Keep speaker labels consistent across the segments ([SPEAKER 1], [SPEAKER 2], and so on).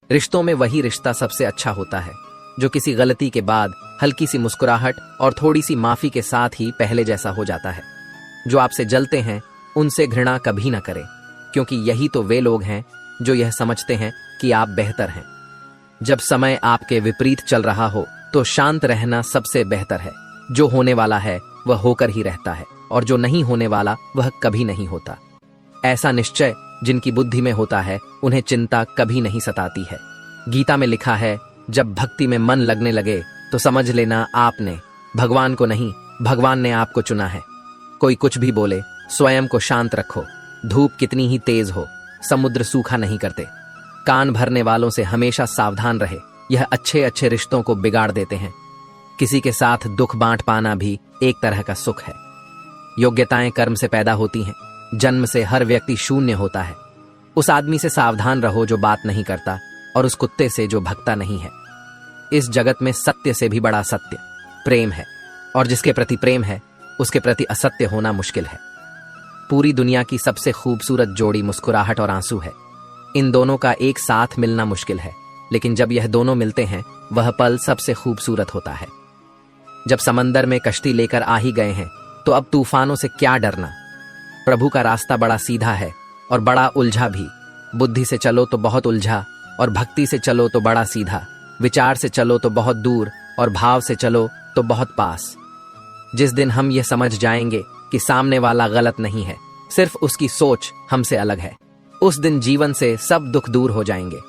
[SPEAKER 1] रिश्तों में वही रिश्ता सबसे अच्छा होता है जो किसी गलती के बाद हल्की सी मुस्कुराहट और थोड़ी सी माफी के साथ ही पहले जैसा हो जाता है। जो आपसे जलते हैं उनसे घृणा कभी ना करें, क्योंकि यही तो वे लोग हैं जो यह समझते हैं कि आप बेहतर हैं। जब समय आपके विपरीत चल रहा हो तो शांत रहना सबसे बेहतर है। जो होने वाला है वह होकर ही रहता है और जो नहीं होने वाला वह कभी नहीं होता। ऐसा निश्चय जिनकी बुद्धि में होता है उन्हें चिंता कभी नहीं सताती है। गीता में लिखा है, जब भक्ति में मन लगने लगे तो समझ लेना आपने भगवान को नहीं, भगवान ने आपको चुना है। कोई कुछ भी बोले, स्वयं को शांत रखो। धूप कितनी ही तेज हो, समुद्र सूखा नहीं करते। कान भरने वालों से हमेशा सावधान रहे, यह अच्छे अच्छे रिश्तों को बिगाड़ देते हैं। किसी के साथ दुख बांट पाना भी एक तरह का सुख है। योग्यताएं कर्म से पैदा होती हैं। जन्म से हर व्यक्ति शून्य होता है। उस आदमी से सावधान रहो जो बात नहीं करता, और उस कुत्ते से जो भगता नहीं है। इस जगत में सत्य से भी बड़ा सत्य प्रेम है, और जिसके प्रति प्रेम है उसके प्रति असत्य होना मुश्किल है। पूरी दुनिया की सबसे खूबसूरत जोड़ी मुस्कुराहट और आंसू है। इन दोनों का एक साथ मिलना मुश्किल है, लेकिन जब यह दोनों मिलते हैं वह पल सबसे खूबसूरत होता है। जब समंदर में कश्ती लेकर आ ही गए हैं तो अब तूफानों से क्या डरना। प्रभु का रास्ता बड़ा सीधा है और बड़ा उलझा भी। बुद्धि से चलो तो बहुत उलझा, और भक्ति से चलो तो बड़ा सीधा। विचार से चलो तो बहुत दूर, और भाव से चलो तो बहुत पास। जिस दिन हम यह समझ जाएंगे कि सामने वाला गलत नहीं है, सिर्फ उसकी सोच हमसे अलग है, उस दिन जीवन से सब दुख दूर हो जाएंगे।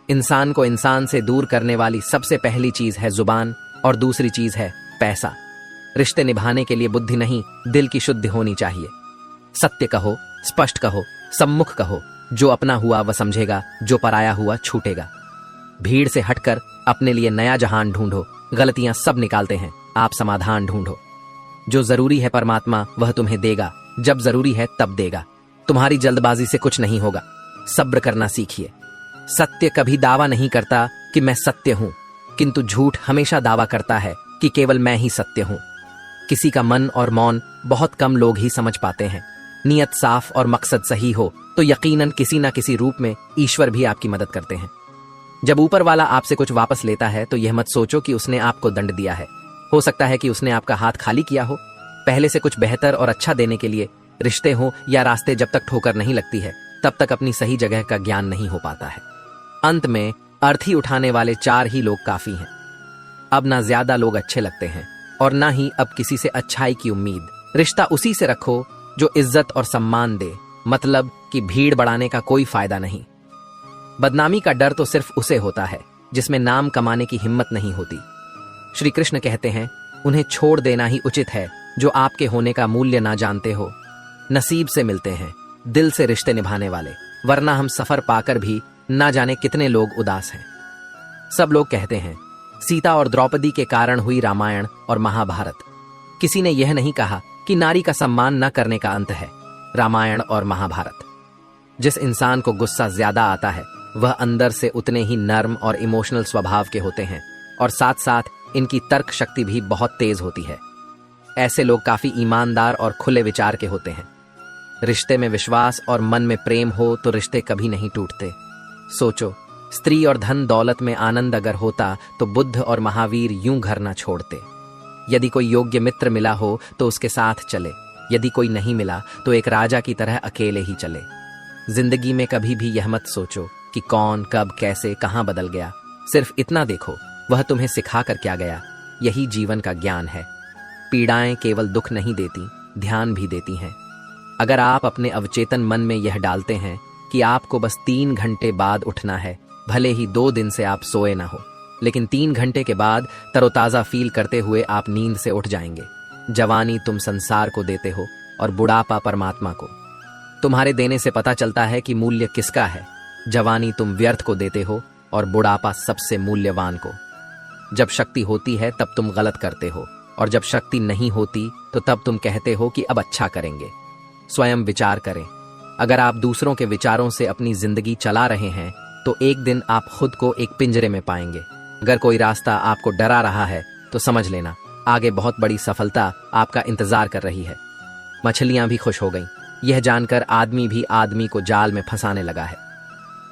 [SPEAKER 1] इंसान को इंसान से दूर करने वाली सबसे पहली चीज है जुबान, और दूसरी चीज है पैसा। रिश्ते निभाने के लिए बुद्धि नहीं, दिल की शुद्धि होनी चाहिए। सत्य कहो, स्पष्ट कहो, सम्मुख कहो। जो अपना हुआ वह समझेगा, जो पराया हुआ छूटेगा। भीड़ से हटकर अपने लिए नया जहान ढूंढो। गलतियां सब निकालते हैं, आप समाधान ढूंढो। जो जरूरी है परमात्मा वह तुम्हें देगा, जब जरूरी है तब देगा। तुम्हारी जल्दबाजी से कुछ नहीं होगा, सब्र करना सीखिए। सत्य कभी दावा नहीं करता कि मैं सत्य हूं, किंतु झूठ हमेशा दावा करता है कि केवल मैं ही सत्य हूं। किसी का मन और मौन बहुत कम लोग ही समझ पाते हैं। नियत साफ और मकसद सही हो तो यकीनन किसी ना किसी रूप में ईश्वर भी आपकी मदद करते हैं। जब ऊपर वाला आपसे कुछ वापस लेता है तो यह मत सोचो कि उसने आपको दंड दिया है। हो सकता है कि उसने आपका हाथ खाली किया हो। पहले से कुछ बेहतर और अच्छा देने के लिए रिश्ते हो या रास्ते जब तक ठोकर नहीं लगती है तब तक अपनी सही जगह का ज्ञान नहीं हो पाता है। अंत में अर्थी उठाने वाले 4 ही लोग काफी हैं। अब ना ज्यादा लोग अच्छे लगते हैं और ना ही अब किसी से अच्छाई की उम्मीद। रिश्ता उसी से रखो जो इज्जत और सम्मान दे, मतलब कि भीड़ बढ़ाने का कोई फायदा नहीं। बदनामी का डर तो सिर्फ उसे होता है जिसमें नाम कमाने की हिम्मत नहीं होती। श्री कृष्ण कहते हैं, उन्हें छोड़ देना ही उचित है जो आपके होने का मूल्य ना जानते हो। नसीब से मिलते हैं दिल से रिश्ते निभाने वाले, वरना हम सफर पाकर भी ना जाने कितने लोग उदास हैं। सब लोग कहते हैं सीता और द्रौपदी के कारण हुई रामायण और महाभारत। किसी ने यह नहीं कहा कि नारी का सम्मान न करने का अंत है रामायण और महाभारत। जिस इंसान को गुस्सा ज्यादा आता है वह अंदर से उतने ही नर्म और इमोशनल स्वभाव के होते हैं, और साथ साथ इनकी तर्क शक्ति भी बहुत तेज होती है। ऐसे लोग काफी ईमानदार और खुले विचार के होते हैं। रिश्ते में विश्वास और मन में प्रेम हो तो रिश्ते कभी नहीं टूटते। सोचो, स्त्री और धन दौलत में आनंद अगर होता तो बुद्ध और महावीर यूं घर ना छोड़ते। यदि कोई योग्य मित्र मिला हो तो उसके साथ चले, यदि कोई नहीं मिला तो एक राजा की तरह अकेले ही चले। जिंदगी में कभी भी यह मत सोचो कि कौन कब कैसे कहां बदल गया। सिर्फ इतना देखो वह तुम्हें सिखा कर क्या गया। यही जीवन का ज्ञान है। पीड़ाएं केवल दुख नहीं देती, ध्यान भी देती हैं। अगर आप अपने अवचेतन मन में यह डालते हैं कि आपको बस 3 घंटे बाद उठना है, भले ही 2 दिन से आप सोए ना हो, लेकिन 3 घंटे के बाद तरोताजा फील करते हुए आप नींद से उठ जाएंगे। जवानी तुम संसार को देते हो और बुढ़ापा परमात्मा को। तुम्हारे देने से पता चलता है कि मूल्य किसका है। जवानी तुम व्यर्थ को देते हो और बुढ़ापा सबसे मूल्यवान को। जब शक्ति होती है तब तुम गलत करते हो, और जब शक्ति नहीं होती तो तब तुम कहते हो कि अब अच्छा करेंगे। स्वयं विचार करें। अगर आप दूसरों के विचारों से अपनी जिंदगी चला रहे हैं तो एक दिन आप खुद को एक पिंजरे में पाएंगे। अगर कोई रास्ता आपको डरा रहा है तो समझ लेना आगे बहुत बड़ी सफलता आपका इंतजार कर रही है। मछलियां भी खुश हो गईं, यह जानकर आदमी भी आदमी को जाल में फंसाने लगा है।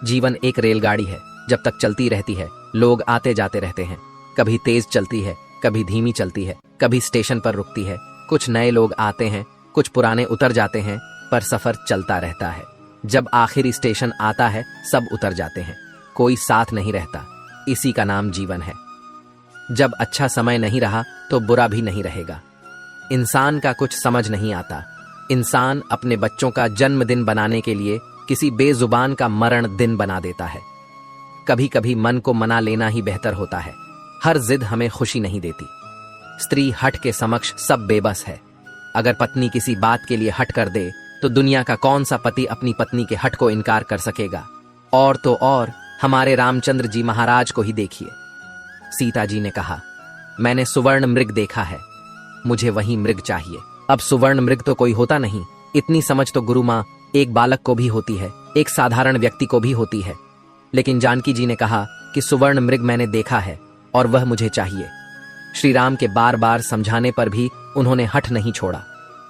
[SPEAKER 1] जीवन एक रेलगाड़ी है, जब तक चलती रहती है लोग आते जाते रहते हैं। कभी तेज चलती है, कभी धीमी चलती है, कभी स्टेशन पर रुकती है। कुछ नए लोग आते हैं, कुछ पुराने उतर जाते हैं, पर सफर चलता रहता है। जब आखिरी स्टेशन आता है सब उतर जाते हैं, कोई साथ नहीं रहता। इसी का नाम जीवन है। जब अच्छा समय नहीं रहा तो बुरा भी नहीं रहेगा। इंसान का कुछ समझ नहीं आता। इंसान अपने बच्चों का जन्मदिन बनाने के लिए किसी बेजुबान का मरण दिन बना देता है। कभी कभी मन को मना लेना ही बेहतर होता है। हर जिद हमें खुशी नहीं देती। स्त्री हट के समक्ष सब बेबस है। अगर पत्नी किसी बात के लिए हट कर दे तो दुनिया का कौन सा पति अपनी पत्नी के हट को इनकार कर सकेगा। और तो और हमारे रामचंद्र जी महाराज को ही देखिए। सीता जी ने कहा, मैंने सुवर्ण मृग देखा है, मुझे वही मृग चाहिए। अब सुवर्ण मृग तो कोई होता नहीं। इतनी समझ तो गुरु माँ एक बालक को भी होती है, एक साधारण व्यक्ति को भी होती है। लेकिन जानकी जी ने कहा कि सुवर्ण मृग मैंने देखा है और वह मुझे चाहिए। श्री राम के बार बार समझाने पर भी उन्होंने हठ नहीं छोड़ा।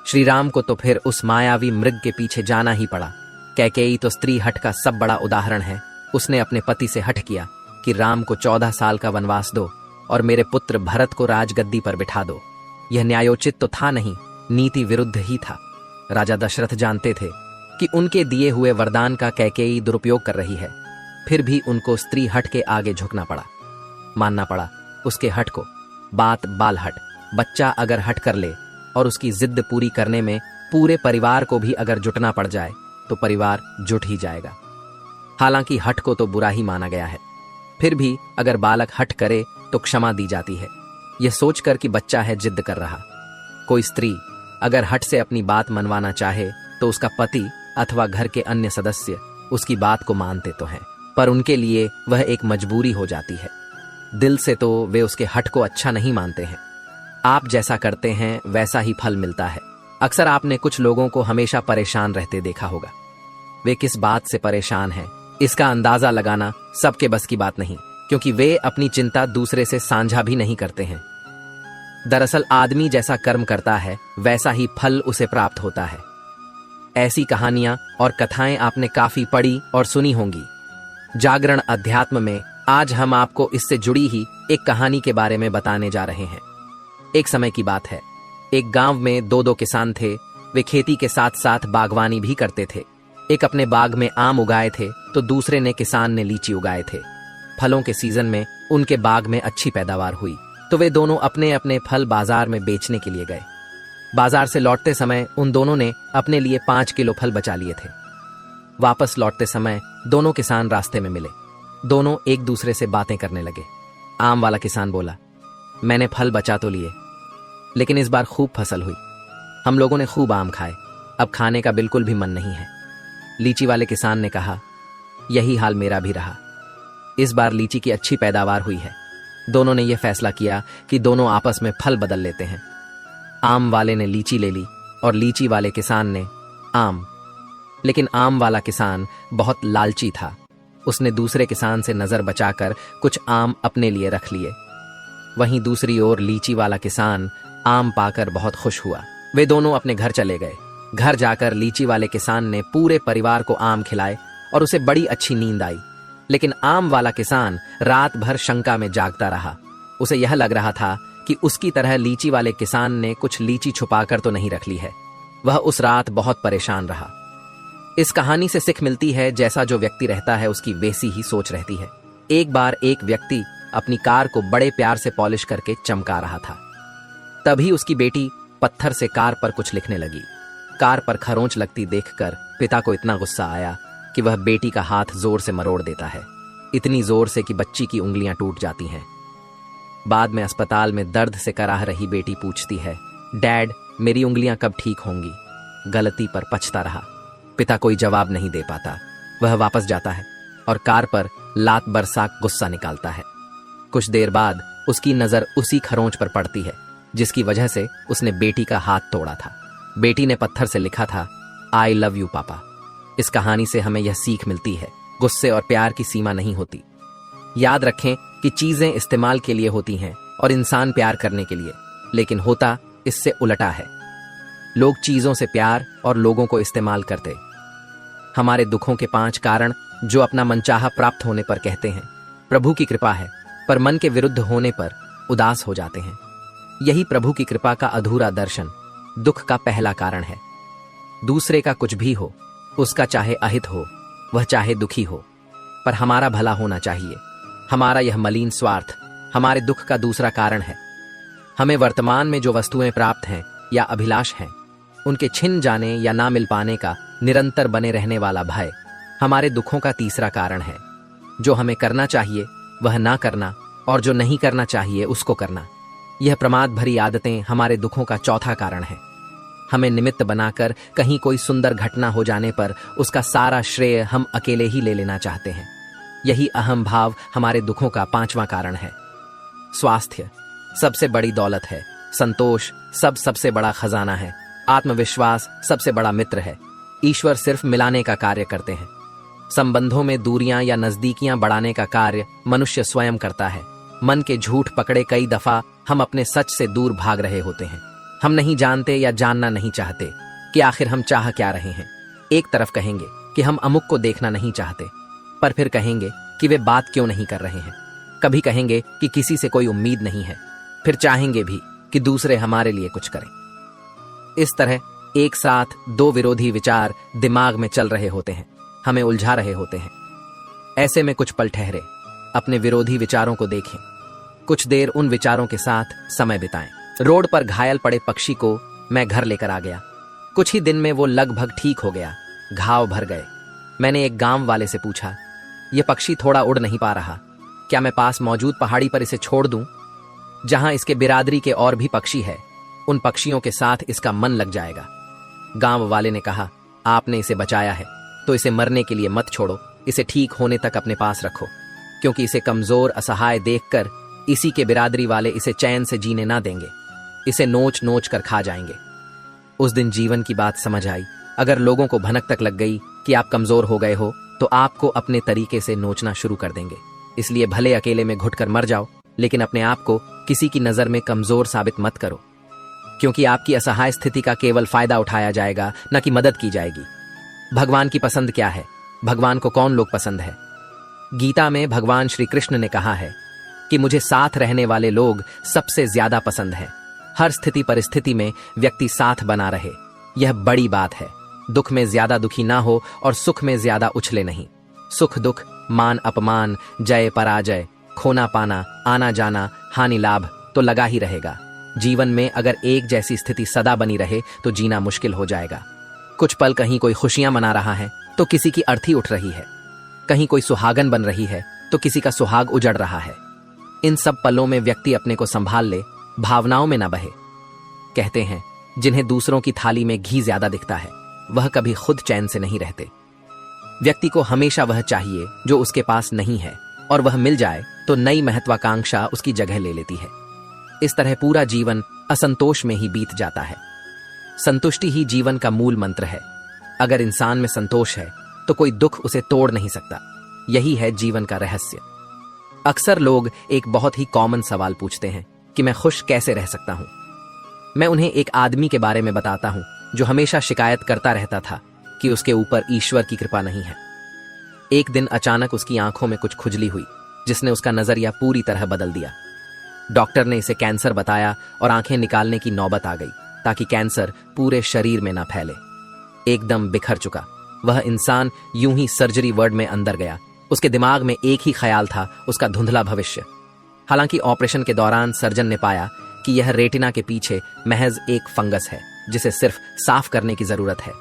[SPEAKER 1] श्री राम को तो फिर उस मायावी मृग के पीछे जाना ही पड़ा। कैकेयी तो स्त्री हठ का सब बड़ा उदाहरण है। उसने अपने पति से हठ किया कि राम को 14 साल का वनवास दो और मेरे पुत्र भरत को राजगद्दी पर बिठा दो। यह न्यायोचित तो था नहीं, नीति विरुद्ध ही था। राजा दशरथ जानते थे कि उनके दिए हुए वरदान का कैकेयी दुरुपयोग कर रही है, फिर भी उनको स्त्री हठ के आगे झुकना पड़ा, मानना पड़ा उसके हठ को। बात बाल हट। बच्चा अगर हट कर ले और उसकी जिद पूरी करने में पूरे परिवार को भी अगर जुटना पड़ जाए तो परिवार जुट ही जाएगा। हालांकि हठ को तो बुरा ही माना गया है, फिर भी अगर बालक हठ करे तो क्षमा दी जाती है, यह सोचकर कि बच्चा है जिद कर रहा। कोई स्त्री अगर हठ से अपनी बात मनवाना चाहे तो उसका पति अथवा घर के अन्य सदस्य उसकी बात को मानते तो हैं, पर उनके लिए वह एक मजबूरी हो जाती है। दिल से तो वे उसके हठ को अच्छा नहीं मानते हैं। आप जैसा करते हैं वैसा ही फल मिलता है। अक्सर आपने कुछ लोगों को हमेशा परेशान रहते देखा होगा। वे किस बात से परेशान हैं इसका अंदाजा लगाना सबके बस की बात नहीं, क्योंकि वे अपनी चिंता दूसरे से साझा भी नहीं करते हैं। दरअसल आदमी जैसा कर्म करता है वैसा ही फल उसे प्राप्त होता है। ऐसी कहानियां और कथाएं आपने काफी पढ़ी और सुनी होंगी। जागरण अध्यात्म में आज हम आपको इससे जुड़ी ही एक कहानी के बारे में बताने जा रहे हैं। एक समय की बात है, एक गांव में दो किसान थे। वे खेती के साथ साथ बागवानी भी करते थे। एक अपने बाग में आम उगाए थे तो दूसरे ने किसान ने लीची उगाए थे। फलों के सीजन में उनके बाग में अच्छी पैदावार हुई तो वे दोनों अपने अपने फल बाजार में बेचने के लिए गए। बाजार से लौटते समय उन दोनों ने अपने लिए 5 किलो फल बचा लिए थे। वापस लौटते समय दोनों किसान रास्ते में मिले। दोनों एक दूसरे से बातें करने लगे। आम वाला किसान बोला, मैंने फल बचा तो लिए, लेकिन इस बार खूब फसल हुई। हम लोगों ने खूब आम खाए, अब खाने का बिल्कुल भी मन नहीं है। लीची वाले किसान ने कहा, यही हाल मेरा भी रहा। इस बार लीची की अच्छी पैदावार हुई है। दोनों ने यह फैसला किया कि दोनों आपस में फल बदल लेते हैं। आम वाले ने लीची ले ली और लीची वाले किसान ने आम। लेकिन आम वाला किसान बहुत लालची था। उसने दूसरे किसान से नजर बचाकर कुछ आम अपने लिए रख लिए। वहीं दूसरी ओर लीची वाला किसान आम पाकर बहुत खुश हुआ। वे दोनों अपने घर चले गए। घर जाकर लीची वाले किसान ने पूरे परिवार को आम खिलाए और उसे बड़ी अच्छी नींद आई। लेकिन आम वाला किसान रात भर शंका में जागता रहा। उसे यह लग रहा था कि उसकी तरह लीची वाले किसान ने कुछ लीची छुपाकर तो नहीं रख ली है। वह उस रात बहुत परेशान रहा। इस कहानी से सिख मिलती है, जैसा जो व्यक्ति रहता है उसकी वैसी ही सोच रहती है। एक बार एक व्यक्ति अपनी कार को बड़े प्यार से पॉलिश करके चमका रहा था। तभी उसकी बेटी पत्थर से कार पर कुछ लिखने लगी। कार पर खरोंच लगती देखकर पिता को इतना गुस्सा आया कि वह बेटी का हाथ जोर से मरोड़ देता है, इतनी जोर से कि बच्ची की उंगलियां टूट जाती हैं। बाद में अस्पताल में दर्द से कराह रही बेटी पूछती है, डैड मेरी उंगलियां कब ठीक होंगी? गलती पर पछता रहा। पिता कोई जवाब नहीं दे पाता। वह वापस जाता है और कार पर लात बरसा गुस्सा निकालता है। कुछ देर बाद उसकी नजर उसी खरोंच पर पड़ती है जिसकी वजह से उसने बेटी का हाथ तोड़ा था। बेटी ने पत्थर से लिखा था, आई लव यू पापा। इस कहानी से हमें यह सीख मिलती है, गुस्से और प्यार की सीमा नहीं होती। याद रखें कि चीजें इस्तेमाल के लिए होती हैं और इंसान प्यार करने के लिए, लेकिन होता इससे उल्टा है। लोग चीजों से प्यार और लोगों को इस्तेमाल करते। हमारे दुखों के 5 कारण जो अपना मनचाहा प्राप्त होने पर कहते हैं प्रभु की कृपा है, पर मन के विरुद्ध होने पर उदास हो जाते हैं। यही प्रभु की कृपा का अधूरा दर्शन दुख का पहला कारण है। दूसरे का कुछ भी हो, उसका चाहे अहित हो, वह चाहे दुखी हो, पर हमारा भला होना चाहिए। हमारा यह मलिन स्वार्थ हमारे दुख का दूसरा कारण है। हमें वर्तमान में जो वस्तुएं प्राप्त हैं या अभिलाष हैं, उनके छिन जाने या ना मिल पाने का निरंतर बने रहने वाला भय हमारे दुखों का तीसरा कारण है। जो हमें करना चाहिए वह ना करना, और जो नहीं करना चाहिए उसको करना, यह प्रमाद भरी आदतें हमारे दुखों का चौथा कारण है। हमें निमित्त बनाकर कहीं कोई सुंदर घटना हो जाने पर उसका सारा श्रेय हम अकेले ही ले लेना चाहते हैं। यही अहम भाव हमारे दुखों का पांचवां कारण है। स्वास्थ्य सबसे बड़ी दौलत है, संतोष सबसे बड़ा खजाना है, आत्मविश्वास सबसे बड़ा मित्र है। ईश्वर सिर्फ मिलाने का कार्य करते हैं। संबंधों में दूरियां या नजदीकियां बढ़ाने का कार्य मनुष्य स्वयं करता है। मन के झूठ पकड़े कई दफा हम अपने सच से दूर भाग रहे होते हैं। हम नहीं जानते या जानना नहीं चाहते कि आखिर हम चाह क्या रहे हैं। एक तरफ कहेंगे कि हम अमुक को देखना नहीं चाहते, पर फिर कहेंगे कि वे बात क्यों नहीं कर रहे हैं। कभी कहेंगे कि किसी से कोई उम्मीद नहीं है, फिर चाहेंगे भी कि दूसरे हमारे लिए कुछ करें। इस तरह एक साथ दो विरोधी विचार दिमाग में चल रहे होते हैं, हमें उलझा रहे होते हैं। ऐसे में कुछ पल ठहरे, अपने विरोधी विचारों को देखें, कुछ देर उन विचारों के साथ समय बिताएं। रोड पर घायल पड़े पक्षी को मैं घर लेकर आ गया। कुछ ही दिन में वो लगभग ठीक हो गया, घाव भर गए। मैंने एक गांव वाले से पूछा, यह पक्षी थोड़ा उड़ नहीं पा रहा, क्या मैं पास मौजूद पहाड़ी पर इसे छोड़ दूं, जहां इसके बिरादरी के और भी पक्षी है, उन पक्षियों के साथ इसका मन लग जाएगा। गांव वाले ने कहा, आपने इसे बचाया है तो इसे मरने के लिए मत छोड़ो, इसे ठीक होने तक अपने पास रखो, क्योंकि इसे कमजोर असहाय देखकर इसी के बिरादरी वाले इसे चैन से जीने ना देंगे, इसे नोच नोच कर खा जाएंगे। उस दिन जीवन की बात समझ आई। अगर लोगों को भनक तक लग गई कि आप कमजोर हो गए हो, तो आपको अपने तरीके से नोचना शुरू कर देंगे। इसलिए भले अकेले में घुटकर मर जाओ, लेकिन अपने आप को किसी की नजर में कमजोर साबित मत करो, क्योंकि आपकी असहाय स्थिति का केवल फायदा उठाया जाएगा, न कि मदद की जाएगी। भगवान की पसंद क्या है? भगवान को कौन लोग पसंद है? गीता में भगवान श्री कृष्ण ने कहा है कि मुझे साथ रहने वाले लोग सबसे ज्यादा पसंद हैं। हर स्थिति परिस्थिति में व्यक्ति साथ बना रहे, यह बड़ी बात है। दुख में ज्यादा दुखी ना हो और सुख में ज्यादा उछले नहीं। सुख दुख, मान अपमान, जय पराजय, खोना पाना, आना जाना, हानि लाभ तो लगा ही रहेगा। जीवन में अगर एक जैसी स्थिति सदा बनी रहे तो जीना मुश्किल हो जाएगा। कुछ पल कहीं कोई खुशियां मना रहा है तो किसी की अर्थी उठ रही है, कहीं कोई सुहागन बन रही है तो किसी का सुहाग उजड़ रहा है। इन सब पलों में व्यक्ति अपने को संभाल ले, भावनाओं में न बहे। कहते हैं जिन्हें दूसरों की थाली में घी ज्यादा दिखता है, वह कभी खुद चैन से नहीं रहते। व्यक्ति को हमेशा वह चाहिए जो उसके पास नहीं है, और वह मिल जाए तो नई महत्वाकांक्षा उसकी जगह ले लेती है। इस तरह पूरा जीवन असंतोष में ही बीत जाता है। संतुष्टि ही जीवन का मूल मंत्र है। अगर इंसान में संतोष है तो कोई दुख उसे तोड़ नहीं सकता। यही है जीवन का रहस्य। अक्सर लोग एक बहुत ही कॉमन सवाल पूछते हैं कि मैं खुश कैसे रह सकता हूं। मैं उन्हें एक आदमी के बारे में बताता हूं जो हमेशा शिकायत करता रहता था कि उसके ऊपर ईश्वर की कृपा नहीं है। एक दिन अचानक उसकी आंखों में कुछ खुजली हुई, जिसने उसका नजरिया पूरी तरह बदल दिया। डॉक्टर ने इसे कैंसर बताया और आंखें निकालने की नौबत आ गई ताकि कैंसर पूरे शरीर में न फैले। एकदम बिखर चुका वह इंसान यूं ही सर्जरी वार्ड में अंदर गया। उसके दिमाग में एक ही ख्याल था, उसका धुंधला भविष्य। हालांकि ऑपरेशन के दौरान सर्जन ने पाया कि यह रेटिना के पीछे महज एक फंगस है जिसे सिर्फ साफ करने की जरूरत है।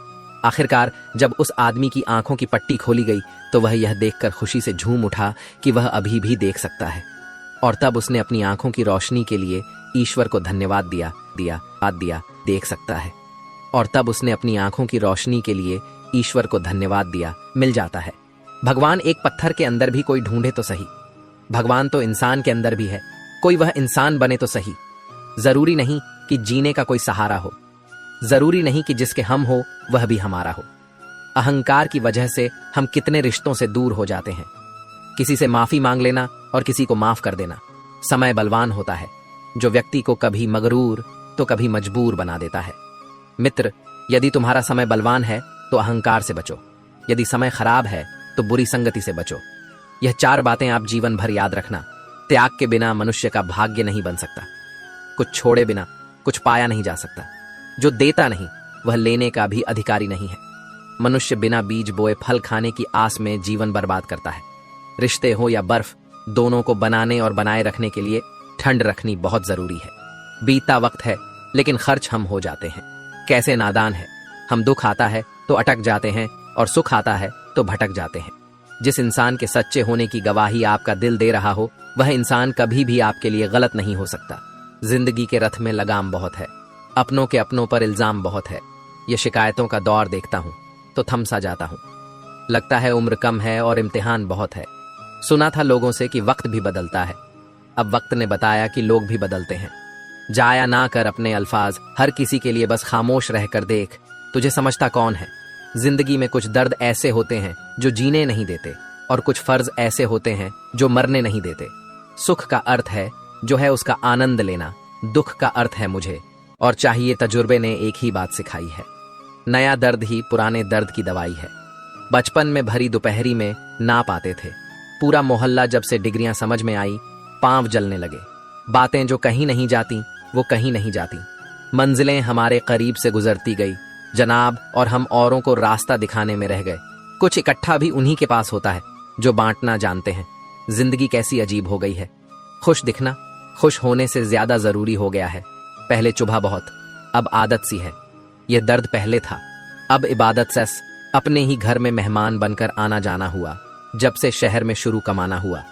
[SPEAKER 1] आखिरकार जब उस आदमी की आंखों की पट्टी खोली गई तो वह यह देखकर खुशी से झूम उठा कि वह अभी भी देख सकता है। और तब उसने अपनी आंखों की रोशनी के लिए ईश्वर को धन्यवाद दिया, देख सकता है। और तब उसने अपनी आंखों की रोशनी के लिए ईश्वर को धन्यवाद दिया, मिल जाता है। भगवान एक पत्थर के अंदर भी कोई ढूंढे तो सही, भगवान तो इंसान के अंदर भी है, कोई वह इंसान बने तो सही। जरूरी नहीं कि जीने का कोई सहारा हो, जरूरी नहीं कि जिसके हम हो वह भी हमारा हो। अहंकार की वजह से हम कितने रिश्तों से दूर हो जाते हैं। किसी से माफी मांग लेना और किसी को माफ कर देना। समय बलवान होता है जो व्यक्ति को कभी मगरूर तो कभी मजबूर बना देता है। मित्र, यदि तुम्हारा समय बलवान है तो अहंकार से बचो, यदि समय खराब है तो तो बुरी संगति से बचो। यह 4 बातें आप जीवन भर याद रखना। त्याग के बिना मनुष्य का भाग्य नहीं बन सकता। कुछ छोड़े बिना कुछ पाया नहीं जा सकता। जो देता नहीं वह लेने का भी अधिकारी नहीं है। मनुष्य बिना बीज बोए फल खाने की आस में जीवन बर्बाद करता है। रिश्ते हो या बर्फ, दोनों को बनाने और बनाए रखने के लिए ठंड रखनी बहुत जरूरी है। बीतता वक्त है लेकिन खर्च हम हो जाते हैं। कैसे नादान है, हम दुख आता है तो अटक जाते हैं और सुख आता है तो भटक जाते हैं। जिस इंसान के सच्चे होने की गवाही आपका दिल दे रहा हो, वह इंसान कभी भी आपके लिए गलत नहीं हो सकता। जिंदगी के रथ में लगाम बहुत है, अपनों के अपनों पर इल्जाम बहुत है। ये शिकायतों का दौर देखता हूं तो थम सा जाता हूं। लगता है उम्र कम है और इम्तिहान बहुत है। सुना था लोगों से कि वक्त भी बदलता है, अब वक्त ने बताया कि लोग भी बदलते हैं। जाया ना कर अपने अल्फाज, हर किसी के लिए बस खामोश रहकर देख, तुझे समझता कौन है। जिंदगी में कुछ दर्द ऐसे होते हैं जो जीने नहीं देते, और कुछ फर्ज ऐसे होते हैं जो मरने नहीं देते। सुख का अर्थ है जो है उसका आनंद लेना, दुख का अर्थ है मुझे और चाहिए तजुर्बे ने एक ही बात सिखाई है। नया दर्द ही पुराने दर्द की दवाई है। बचपन में भरी दोपहरी में ना पाते थे, पूरा मोहल्ला जब से डिग्रियां समझ में आई, पांव जलने लगे। बातें जो कहीं नहीं जाती वो कहीं नहीं जाती। मंजिलें हमारे करीब से गुजरती गई जनाब, और हम औरों को रास्ता दिखाने में रह गए। कुछ इकट्ठा भी उन्हीं के पास होता है जो बांटना जानते हैं। जिंदगी कैसी अजीब हो गई है। खुश दिखना खुश होने से ज्यादा जरूरी हो गया है। पहले चुभा बहुत, अब आदत सी है। यह दर्द पहले था, अब इबादत सेस। अपने ही घर में मेहमान बनकर आना जाना हुआ, जब से शहर में शुरू कमाना हुआ।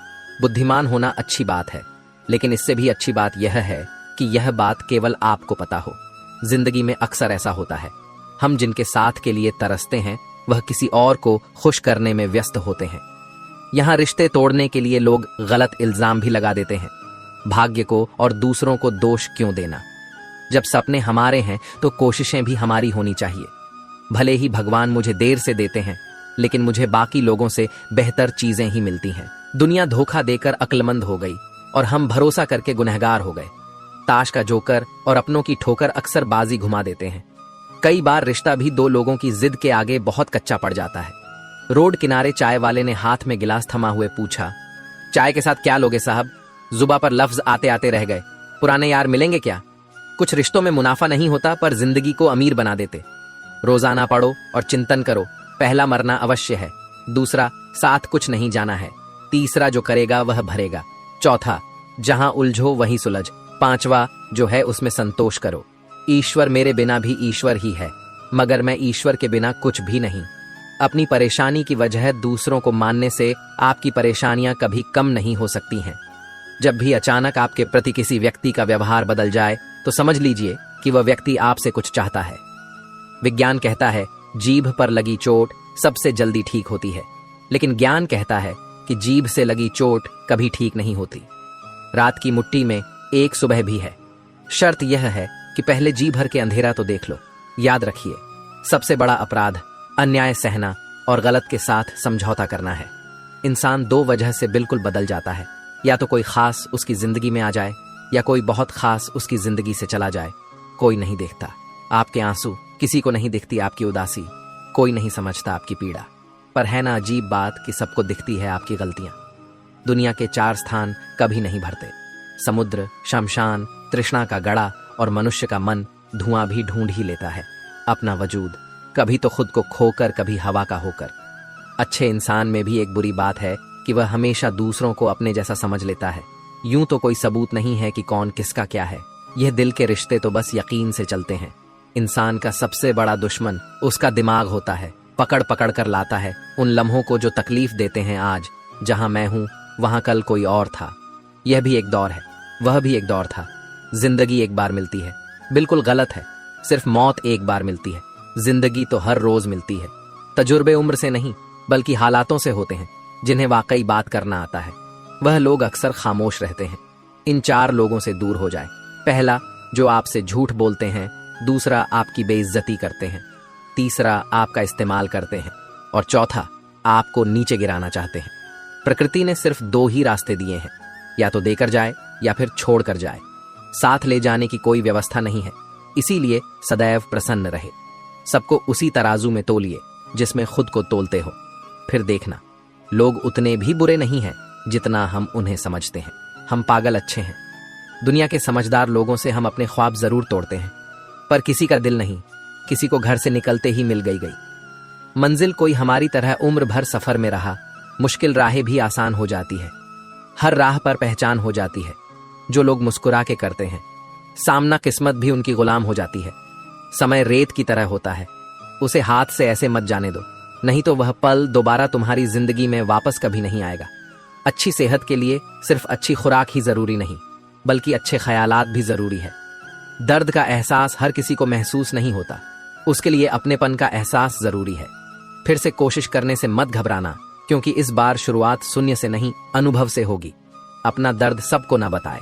[SPEAKER 1] बुद्धिमान होना अच्छी बात है, लेकिन इससे भी अच्छी बात यह है कि यह बात केवल आपको पता हो। जिंदगी में अक्सर ऐसा होता है, हम जिनके साथ के लिए तरसते हैं वह किसी और को खुश करने में व्यस्त होते हैं। यहां रिश्ते तोड़ने के लिए लोग गलत इल्जाम भी लगा देते हैं। भाग्य को और दूसरों को दोष क्यों देना। जब सपने हमारे हैं तो कोशिशें भी हमारी होनी चाहिए। भले ही भगवान मुझे देर से देते हैं, लेकिन मुझे बाकी लोगों से बेहतर चीजें ही मिलती हैं। दुनिया धोखा देकर अक्लमंद हो गई और हम भरोसा करके गुनहगार हो गए। ताश का जोकर और अपनों की ठोकर अक्सर बाजी घुमा देते हैं। कई बार रिश्ता भी 2 लोगों की जिद के आगे बहुत कच्चा पड़ जाता है। रोड किनारे चाय वाले ने हाथ में गिलास थमा हुए पूछा, चाय के साथ क्या लोगे साहब? जुबा पर लफ्ज आते आते रह गए। पुराने यार मिलेंगे क्या? कुछ रिश्तों में मुनाफा नहीं होता पर जिंदगी को अमीर बना देते। रोजाना पढ़ो और चिंतन करो। पहला मरना अवश्य है, दूसरा साथ कुछ नहीं जाना है, तीसरा जो करेगा वह भरेगा, चौथा जहां उलझो वहीं सुलझ, पांचवा जो है उसमें संतोष करो। ईश्वर मेरे बिना भी ईश्वर ही है, मगर मैं ईश्वर के बिना कुछ भी नहीं। अपनी परेशानी की वजह दूसरों को मानने से आपकी परेशानियां कभी कम नहीं हो सकती हैं। जब भी अचानक आपके प्रति किसी व्यक्ति का व्यवहार बदल जाए तो समझ लीजिए कि वह व्यक्ति आपसे कुछ चाहता है। विज्ञान कहता है जीभ पर लगी चोट सबसे जल्दी ठीक होती है, लेकिन ज्ञान कहता है कि जीभ से लगी चोट कभी ठीक नहीं होती। रात की मुट्ठी में एक सुबह भी है। शर्त यह है कि पहले जी भर के अंधेरा तो देख लो। याद रखिए, सबसे बड़ा अपराध अन्याय सहना और गलत के साथ समझौता करना है। इंसान 2 वजह से बिल्कुल बदल जाता है, या तो कोई खास उसकी जिंदगी में आ जाए या कोई बहुत खास उसकी जिंदगी से चला जाए। कोई नहीं देखता आपके आंसू, किसी को नहीं दिखती आपकी उदासी, कोई नहीं समझता आपकी पीड़ा। पर है ना अजीब बात कि सबको दिखती है आपकी गलतियां। दुनिया के 4 स्थान कभी नहीं भरते, समुद्र, शमशान, तृष्णा का गड़ा और मनुष्य का मन धुआं भी ढूंढ ही लेता है अपना वजूद, कभी तो खुद को खोकर कभी हवा का होकर। अच्छे इंसान में भी एक बुरी बात है कि वह हमेशा दूसरों को अपने जैसा समझ लेता है। यूं तो कोई सबूत नहीं है कि कौन किसका क्या है, यह दिल के रिश्ते तो बस यकीन से चलते हैं। इंसान का सबसे बड़ा दुश्मन उसका दिमाग होता है, पकड़ पकड़ कर लाता है उन लम्हों को जो तकलीफ देते हैं। आज जहां मैं हूं वहां कल कोई और था। यह भी एक दौर है, वह भी एक दौर था। जिंदगी एक बार मिलती है, बिल्कुल गलत है। सिर्फ मौत एक बार मिलती है, जिंदगी तो हर रोज मिलती है। तजुर्बे उम्र से नहीं बल्कि हालातों से होते हैं जिन्हें वाकई बात करना आता है। वह लोग अक्सर खामोश रहते हैं। इन 4 लोगों से दूर हो जाए। पहला, जो आपसे झूठ बोलते हैं, दूसरा आपकी बेइज्जती करते हैं, तीसरा आपका इस्तेमाल करते हैं, और चौथा आपको नीचे गिराना चाहते हैं। प्रकृति ने सिर्फ 2 ही रास्ते दिए हैं, या तो देकर जाए या फिर छोड़ कर जाए। साथ ले जाने की कोई व्यवस्था नहीं है। इसीलिए सदैव प्रसन्न रहे। सबको उसी तराजू में तोलिए जिसमें खुद को तोलते हो। फिर देखना लोग उतने भी बुरे नहीं हैं जितना हम उन्हें समझते हैं। हम पागल अच्छे हैं। दुनिया के समझदार लोगों से हम अपने ख्वाब जरूर तोड़ते हैं, पर किसी का दिल नहीं। किसी को घर से निकलते ही मिल गई मंजिल। कोई हमारी तरह उम्र भर सफर में रहा, मुश्किल राहें भी आसान हो जाती है। हर राह पर पहचान हो जाती है जो लोग मुस्कुरा के करते हैं। सामना किस्मत भी उनकी गुलाम हो जाती है। समय रेत की तरह होता है, उसे हाथ से ऐसे मत जाने दो, नहीं तो वह पल दोबारा तुम्हारी जिंदगी में वापस कभी नहीं आएगा। अच्छी सेहत के लिए सिर्फ अच्छी खुराक ही जरूरी नहीं, बल्कि अच्छे ख्यालात भी जरूरी है। दर्द का एहसास हर किसी को महसूस नहीं होता, उसके लिए अपनेपन का एहसास जरूरी है। फिर से कोशिश करने से मत घबराना, क्योंकि इस बार शुरुआत शून्य से नहीं, अनुभव से होगी। अपना दर्द सबको न बताए,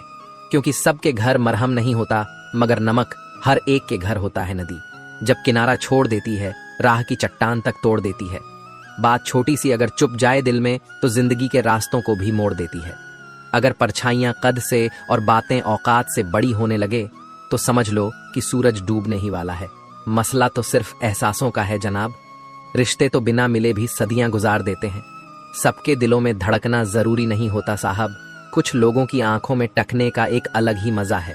[SPEAKER 1] क्योंकि सबके घर मरहम नहीं होता, मगर नमक हर एक के घर होता है। नदी जब किनारा छोड़ देती है, राह की चट्टान तक तोड़ देती है। बात छोटी सी अगर चुप जाए दिल में, तो जिंदगी के रास्तों को भी मोड़ देती है। अगर परछाइयां कद से और बातें औकात से बड़ी होने लगे, तो समझ लो कि सूरज डूबने ही वाला है। मसला तो सिर्फ एहसासों का है जनाब। रिश्ते तो बिना मिले भी सदियां गुजार देते हैं। सबके दिलों में धड़कना जरूरी नहीं होता साहब। कुछ लोगों की आंखों में टकने का एक अलग ही मजा है।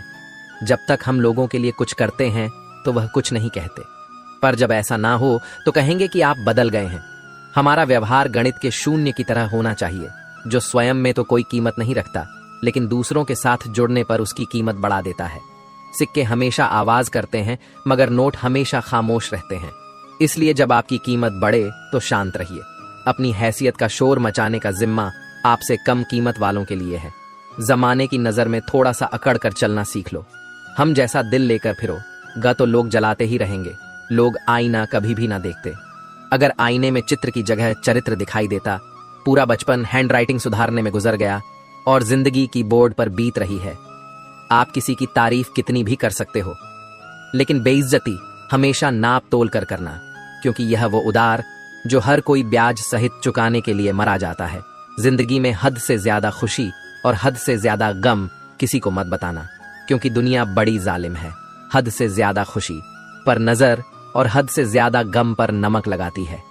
[SPEAKER 1] जब तक हम लोगों के लिए कुछ करते हैं तो वह कुछ नहीं कहते, पर जब ऐसा ना हो तो कहेंगे कि आप बदल गए हैं। हमारा व्यवहार गणित के शून्य की तरह होना चाहिए, जो स्वयं में तो कोई कीमत नहीं रखता, लेकिन दूसरों के साथ जुड़ने पर उसकी कीमत बढ़ा देता है। सिक्के हमेशा आवाज करते हैं, मगर नोट हमेशा खामोश रहते हैं। इसलिए जब आपकी कीमत बढ़े तो शांत रहिए। अपनी हैसियत का शोर मचाने का जिम्मा आपसे कम कीमत वालों के लिए है। जमाने की नजर में थोड़ा सा अकड़ कर चलना सीख लो। हम जैसा दिल लेकर फिरो गा तो लोग जलाते ही रहेंगे। लोग आईना कभी भी ना देखते। अगर आईने में चित्र की जगह चरित्र दिखाई देता, पूरा बचपन हैंडराइटिंग सुधारने में गुजर गया और जिंदगी की बोर्ड पर बीत रही है। आप किसी की तारीफ कितनी भी कर सकते हो, लेकिन बेइज्जती हमेशा नाप तोल कर करना, क्योंकि यह वो उधार जो हर कोई ब्याज सहित चुकाने के लिए मरा जाता है। जिंदगी में हद से ज्यादा खुशी और हद से ज्यादा गम किसी को मत बताना, क्योंकि दुनिया बड़ी जालिम है। हद से ज्यादा खुशी पर नजर और हद से ज्यादा गम पर नमक लगाती है।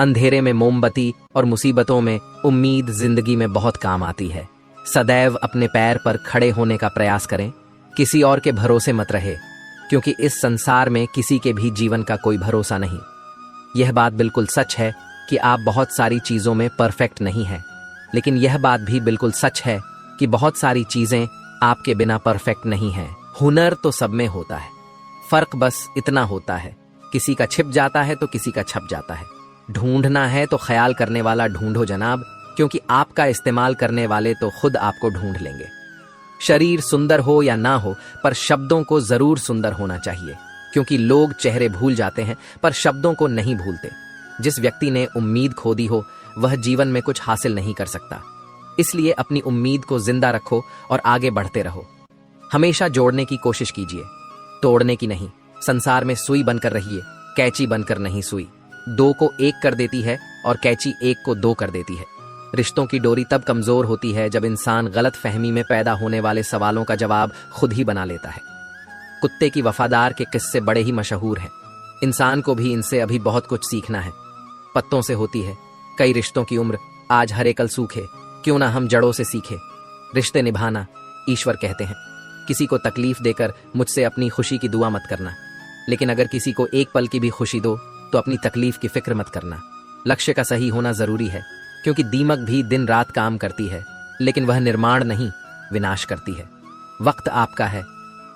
[SPEAKER 1] अंधेरे में मोमबत्ती और मुसीबतों में उम्मीद जिंदगी में बहुत काम आती है। सदैव अपने पैर पर खड़े होने का प्रयास करें, किसी और के भरोसे मत रहे, क्योंकि इस संसार में किसी के भी जीवन का कोई भरोसा नहीं। यह बात बिल्कुल सच है कि आप बहुत सारी चीजों में परफेक्ट नहीं हैं, लेकिन यह बात भी बिल्कुल सच है कि बहुत सारी चीजें आपके बिना परफेक्ट नहीं हैं। हुनर तो सब में होता है, फर्क बस इतना होता है, किसी का छिप जाता है तो किसी का छप जाता है। ढूंढना है तो ख्याल करने वाला ढूंढो जनाब, क्योंकि आपका इस्तेमाल करने वाले तो खुद आपको ढूंढ लेंगे। शरीर सुंदर हो या ना हो, पर शब्दों को जरूर सुंदर होना चाहिए, क्योंकि लोग चेहरे भूल जाते हैं पर शब्दों को नहीं भूलते। जिस व्यक्ति ने उम्मीद खो दी हो, वह जीवन में कुछ हासिल नहीं कर सकता। इसलिए अपनी उम्मीद को जिंदा रखो और आगे बढ़ते रहो। हमेशा जोड़ने की कोशिश कीजिए, तोड़ने की नहीं। संसार में सुई बनकर रहिए, कैंची बनकर नहीं। सुई दो को एक कर देती है और कैंची एक को दो कर देती है। रिश्तों की डोरी तब कमजोर होती है जब इंसान गलत फहमी में पैदा होने वाले सवालों का जवाब खुद ही बना लेता है। कुत्ते की वफादार के किस्से बड़े ही मशहूर हैं। इंसान को भी इनसे अभी बहुत कुछ सीखना है। पत्तों से होती है कई रिश्तों की उम्र, आज हरे कल सूखे, क्यों ना हम जड़ों से सीखे। रिश्ते निभाना ईश्वर कहते हैं। किसी को तकलीफ देकर मुझसे अपनी खुशी की दुआ मत करना, लेकिन अगर किसी को एक पल की भी खुशी दो तो अपनी तकलीफ की फिक्र मत करना। लक्ष्य का सही होना जरूरी है, क्योंकि दीमक भी दिन रात काम करती है, लेकिन वह निर्माण नहीं, विनाश करती है। वक्त आपका है,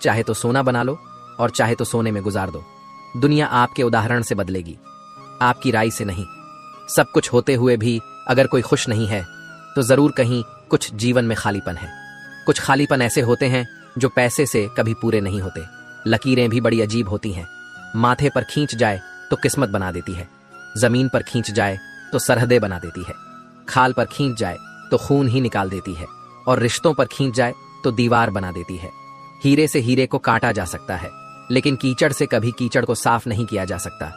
[SPEAKER 1] चाहे तो सोना बना लो और चाहे तो सोने में गुजार दो। दुनिया आपके उदाहरण से बदलेगी, आपकी राय से नहीं। सब कुछ होते हुए भी अगर कोई खुश नहीं है तो जरूर कहीं कुछ जीवन में खालीपन है। कुछ खालीपन ऐसे होते हैं जो पैसे से कभी पूरे नहीं होते। लकीरें भी बड़ी अजीब होती हैं। माथे पर खींच जाए तो किस्मत बना देती है, जमीन पर खींच जाए तो सरहदें बना देती है, खाल पर खींच जाए तो खून ही निकाल देती है, और रिश्तों पर खींच जाए तो दीवार बना देती है। हीरे से हीरे को काटा जा सकता है, लेकिन कीचड़ से कभी कीचड़ को साफ नहीं किया जा सकता।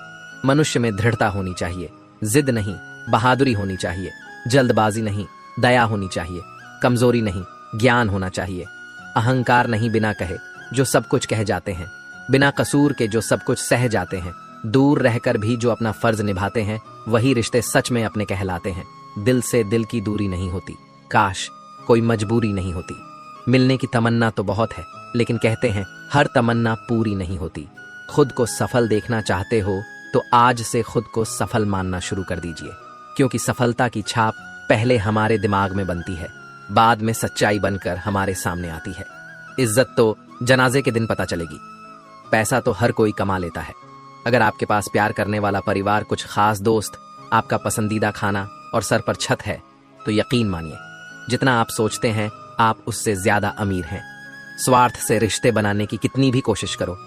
[SPEAKER 1] मनुष्य में दृढ़ता होनी चाहिए, जिद नहीं, बहादुरी होनी चाहिए, जल्दबाजी नहीं, दया होनी चाहिए, कमजोरी नहीं, ज्ञान होना चाहिए। अहंकार नहीं बिना कहे जो सब कुछ कह जाते हैं, बिना कसूर के जो सब कुछ सह जाते हैं। दूर रहकर भी जो अपना फर्ज निभाते हैं, वही रिश्ते सच में अपने कहलाते हैं। दिल से दिल की दूरी नहीं होती, काश कोई मजबूरी नहीं होती। मिलने की तमन्ना तो बहुत है, लेकिन कहते हैं हर तमन्ना पूरी नहीं होती। खुद को सफल देखना चाहते हो तो आज से खुद को सफल मानना शुरू कर दीजिए, क्योंकि सफलता की छाप पहले हमारे दिमाग में बनती है, बाद में सच्चाई बनकर हमारे सामने आती है। इज्जत तो जनाजे के दिन पता चलेगी। पैसा तो हर कोई कमा लेता है। अगर आपके पास प्यार करने वाला परिवार, कुछ खास दोस्त, आपका पसंदीदा खाना और सर पर छत है, तो यकीन मानिए जितना आप सोचते हैं आप उससे ज्यादा अमीर हैं। स्वार्थ से रिश्ते बनाने की कितनी भी कोशिश करो,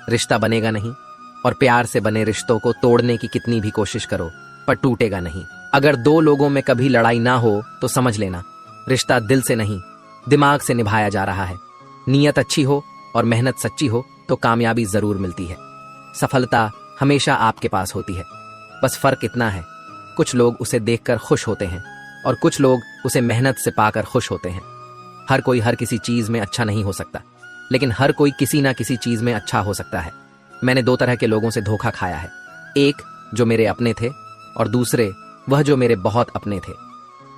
[SPEAKER 1] रिश्ता बनेगा नहीं, और प्यार से बने रिश्तों को तोड़ने की कितनी भी कोशिश करो, पर टूटेगा नहीं। अगर दो लोगों में कभी लड़ाई ना हो तो समझ लेना रिश्ता दिल से नहीं, दिमाग से निभाया जा रहा है। नीयत अच्छी हो और मेहनत सच्ची हो तो कामयाबी जरूर मिलती है। सफलता हमेशा आपके पास होती है, बस फर्क इतना है, कुछ लोग उसे देखकर खुश होते हैं और कुछ लोग उसे मेहनत से पाकर खुश होते हैं। हर कोई हर किसी चीज में अच्छा नहीं हो सकता, लेकिन हर कोई किसी ना किसी चीज में अच्छा हो सकता है। मैंने दो तरह के लोगों से धोखा खाया है, एक जो मेरे अपने थे और दूसरे वह जो मेरे बहुत अपने थे।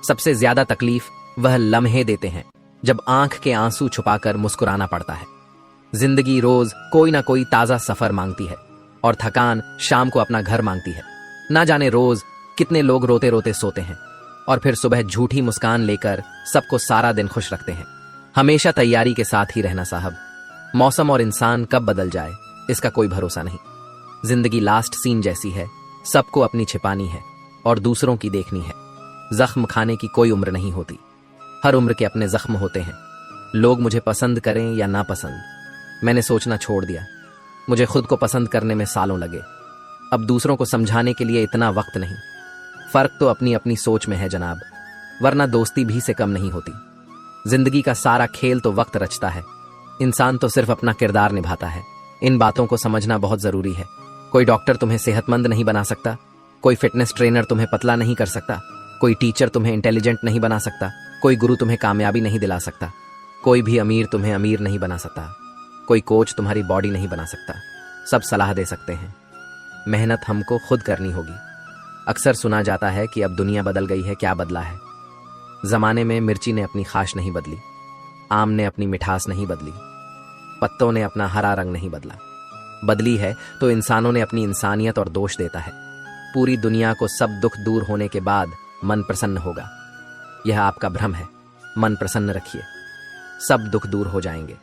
[SPEAKER 1] सबसे ज्यादा तकलीफ वह लम्हे देते हैं जब आंख के आंसू छुपाकर मुस्कुराना पड़ता है। जिंदगी रोज कोई ना कोई ताजा सफर मांगती है और थकान शाम को अपना घर मांगती है। ना जाने रोज कितने लोग रोते रोते सोते हैं और फिर सुबह झूठी मुस्कान लेकर सबको सारा दिन खुश रखते हैं। हमेशा तैयारी के साथ ही रहना साहब, मौसम और इंसान कब बदल जाए इसका कोई भरोसा नहीं। जिंदगी लास्ट सीन जैसी है, सबको अपनी छिपानी है और दूसरों की देखनी है। जख्म खाने की कोई उम्र नहीं होती, हर उम्र के अपने जख्म होते हैं। लोग मुझे पसंद करें या ना पसंद, मैंने सोचना छोड़ दिया। मुझे खुद को पसंद करने में सालों लगे, अब दूसरों को समझाने के लिए इतना वक्त नहीं। फर्क तो अपनी अपनी सोच में है जनाब, वरना दोस्ती भी से कम नहीं होती। जिंदगी का सारा खेल तो वक्त रचता है, इंसान तो सिर्फ अपना किरदार निभाता है। इन बातों को समझना बहुत जरूरी है। कोई डॉक्टर तुम्हें सेहतमंद नहीं बना सकता, कोई फिटनेस ट्रेनर तुम्हें पतला नहीं कर सकता, कोई टीचर तुम्हें इंटेलिजेंट नहीं बना सकता, कोई गुरु तुम्हें कामयाबी नहीं दिला सकता, कोई भी अमीर तुम्हें अमीर नहीं बना सकता, कोई कोच तुम्हारी बॉडी नहीं बना सकता। सब सलाह दे सकते हैं, मेहनत हमको खुद करनी होगी। अक्सर सुना जाता है कि अब दुनिया बदल गई है, क्या बदला है? जमाने में मिर्ची ने अपनी खाश नहीं बदली, आम ने अपनी मिठास नहीं बदली, पत्तों ने अपना हरा रंग नहीं बदला। बदली है तो इंसानों ने अपनी इंसानियत और दोष देता है। पूरी दुनिया को सब दुख दूर होने के बाद मन प्रसन्न होगा, यह आपका भ्रम है। मन प्रसन्न रखिए, सब दुख दूर हो जाएंगे।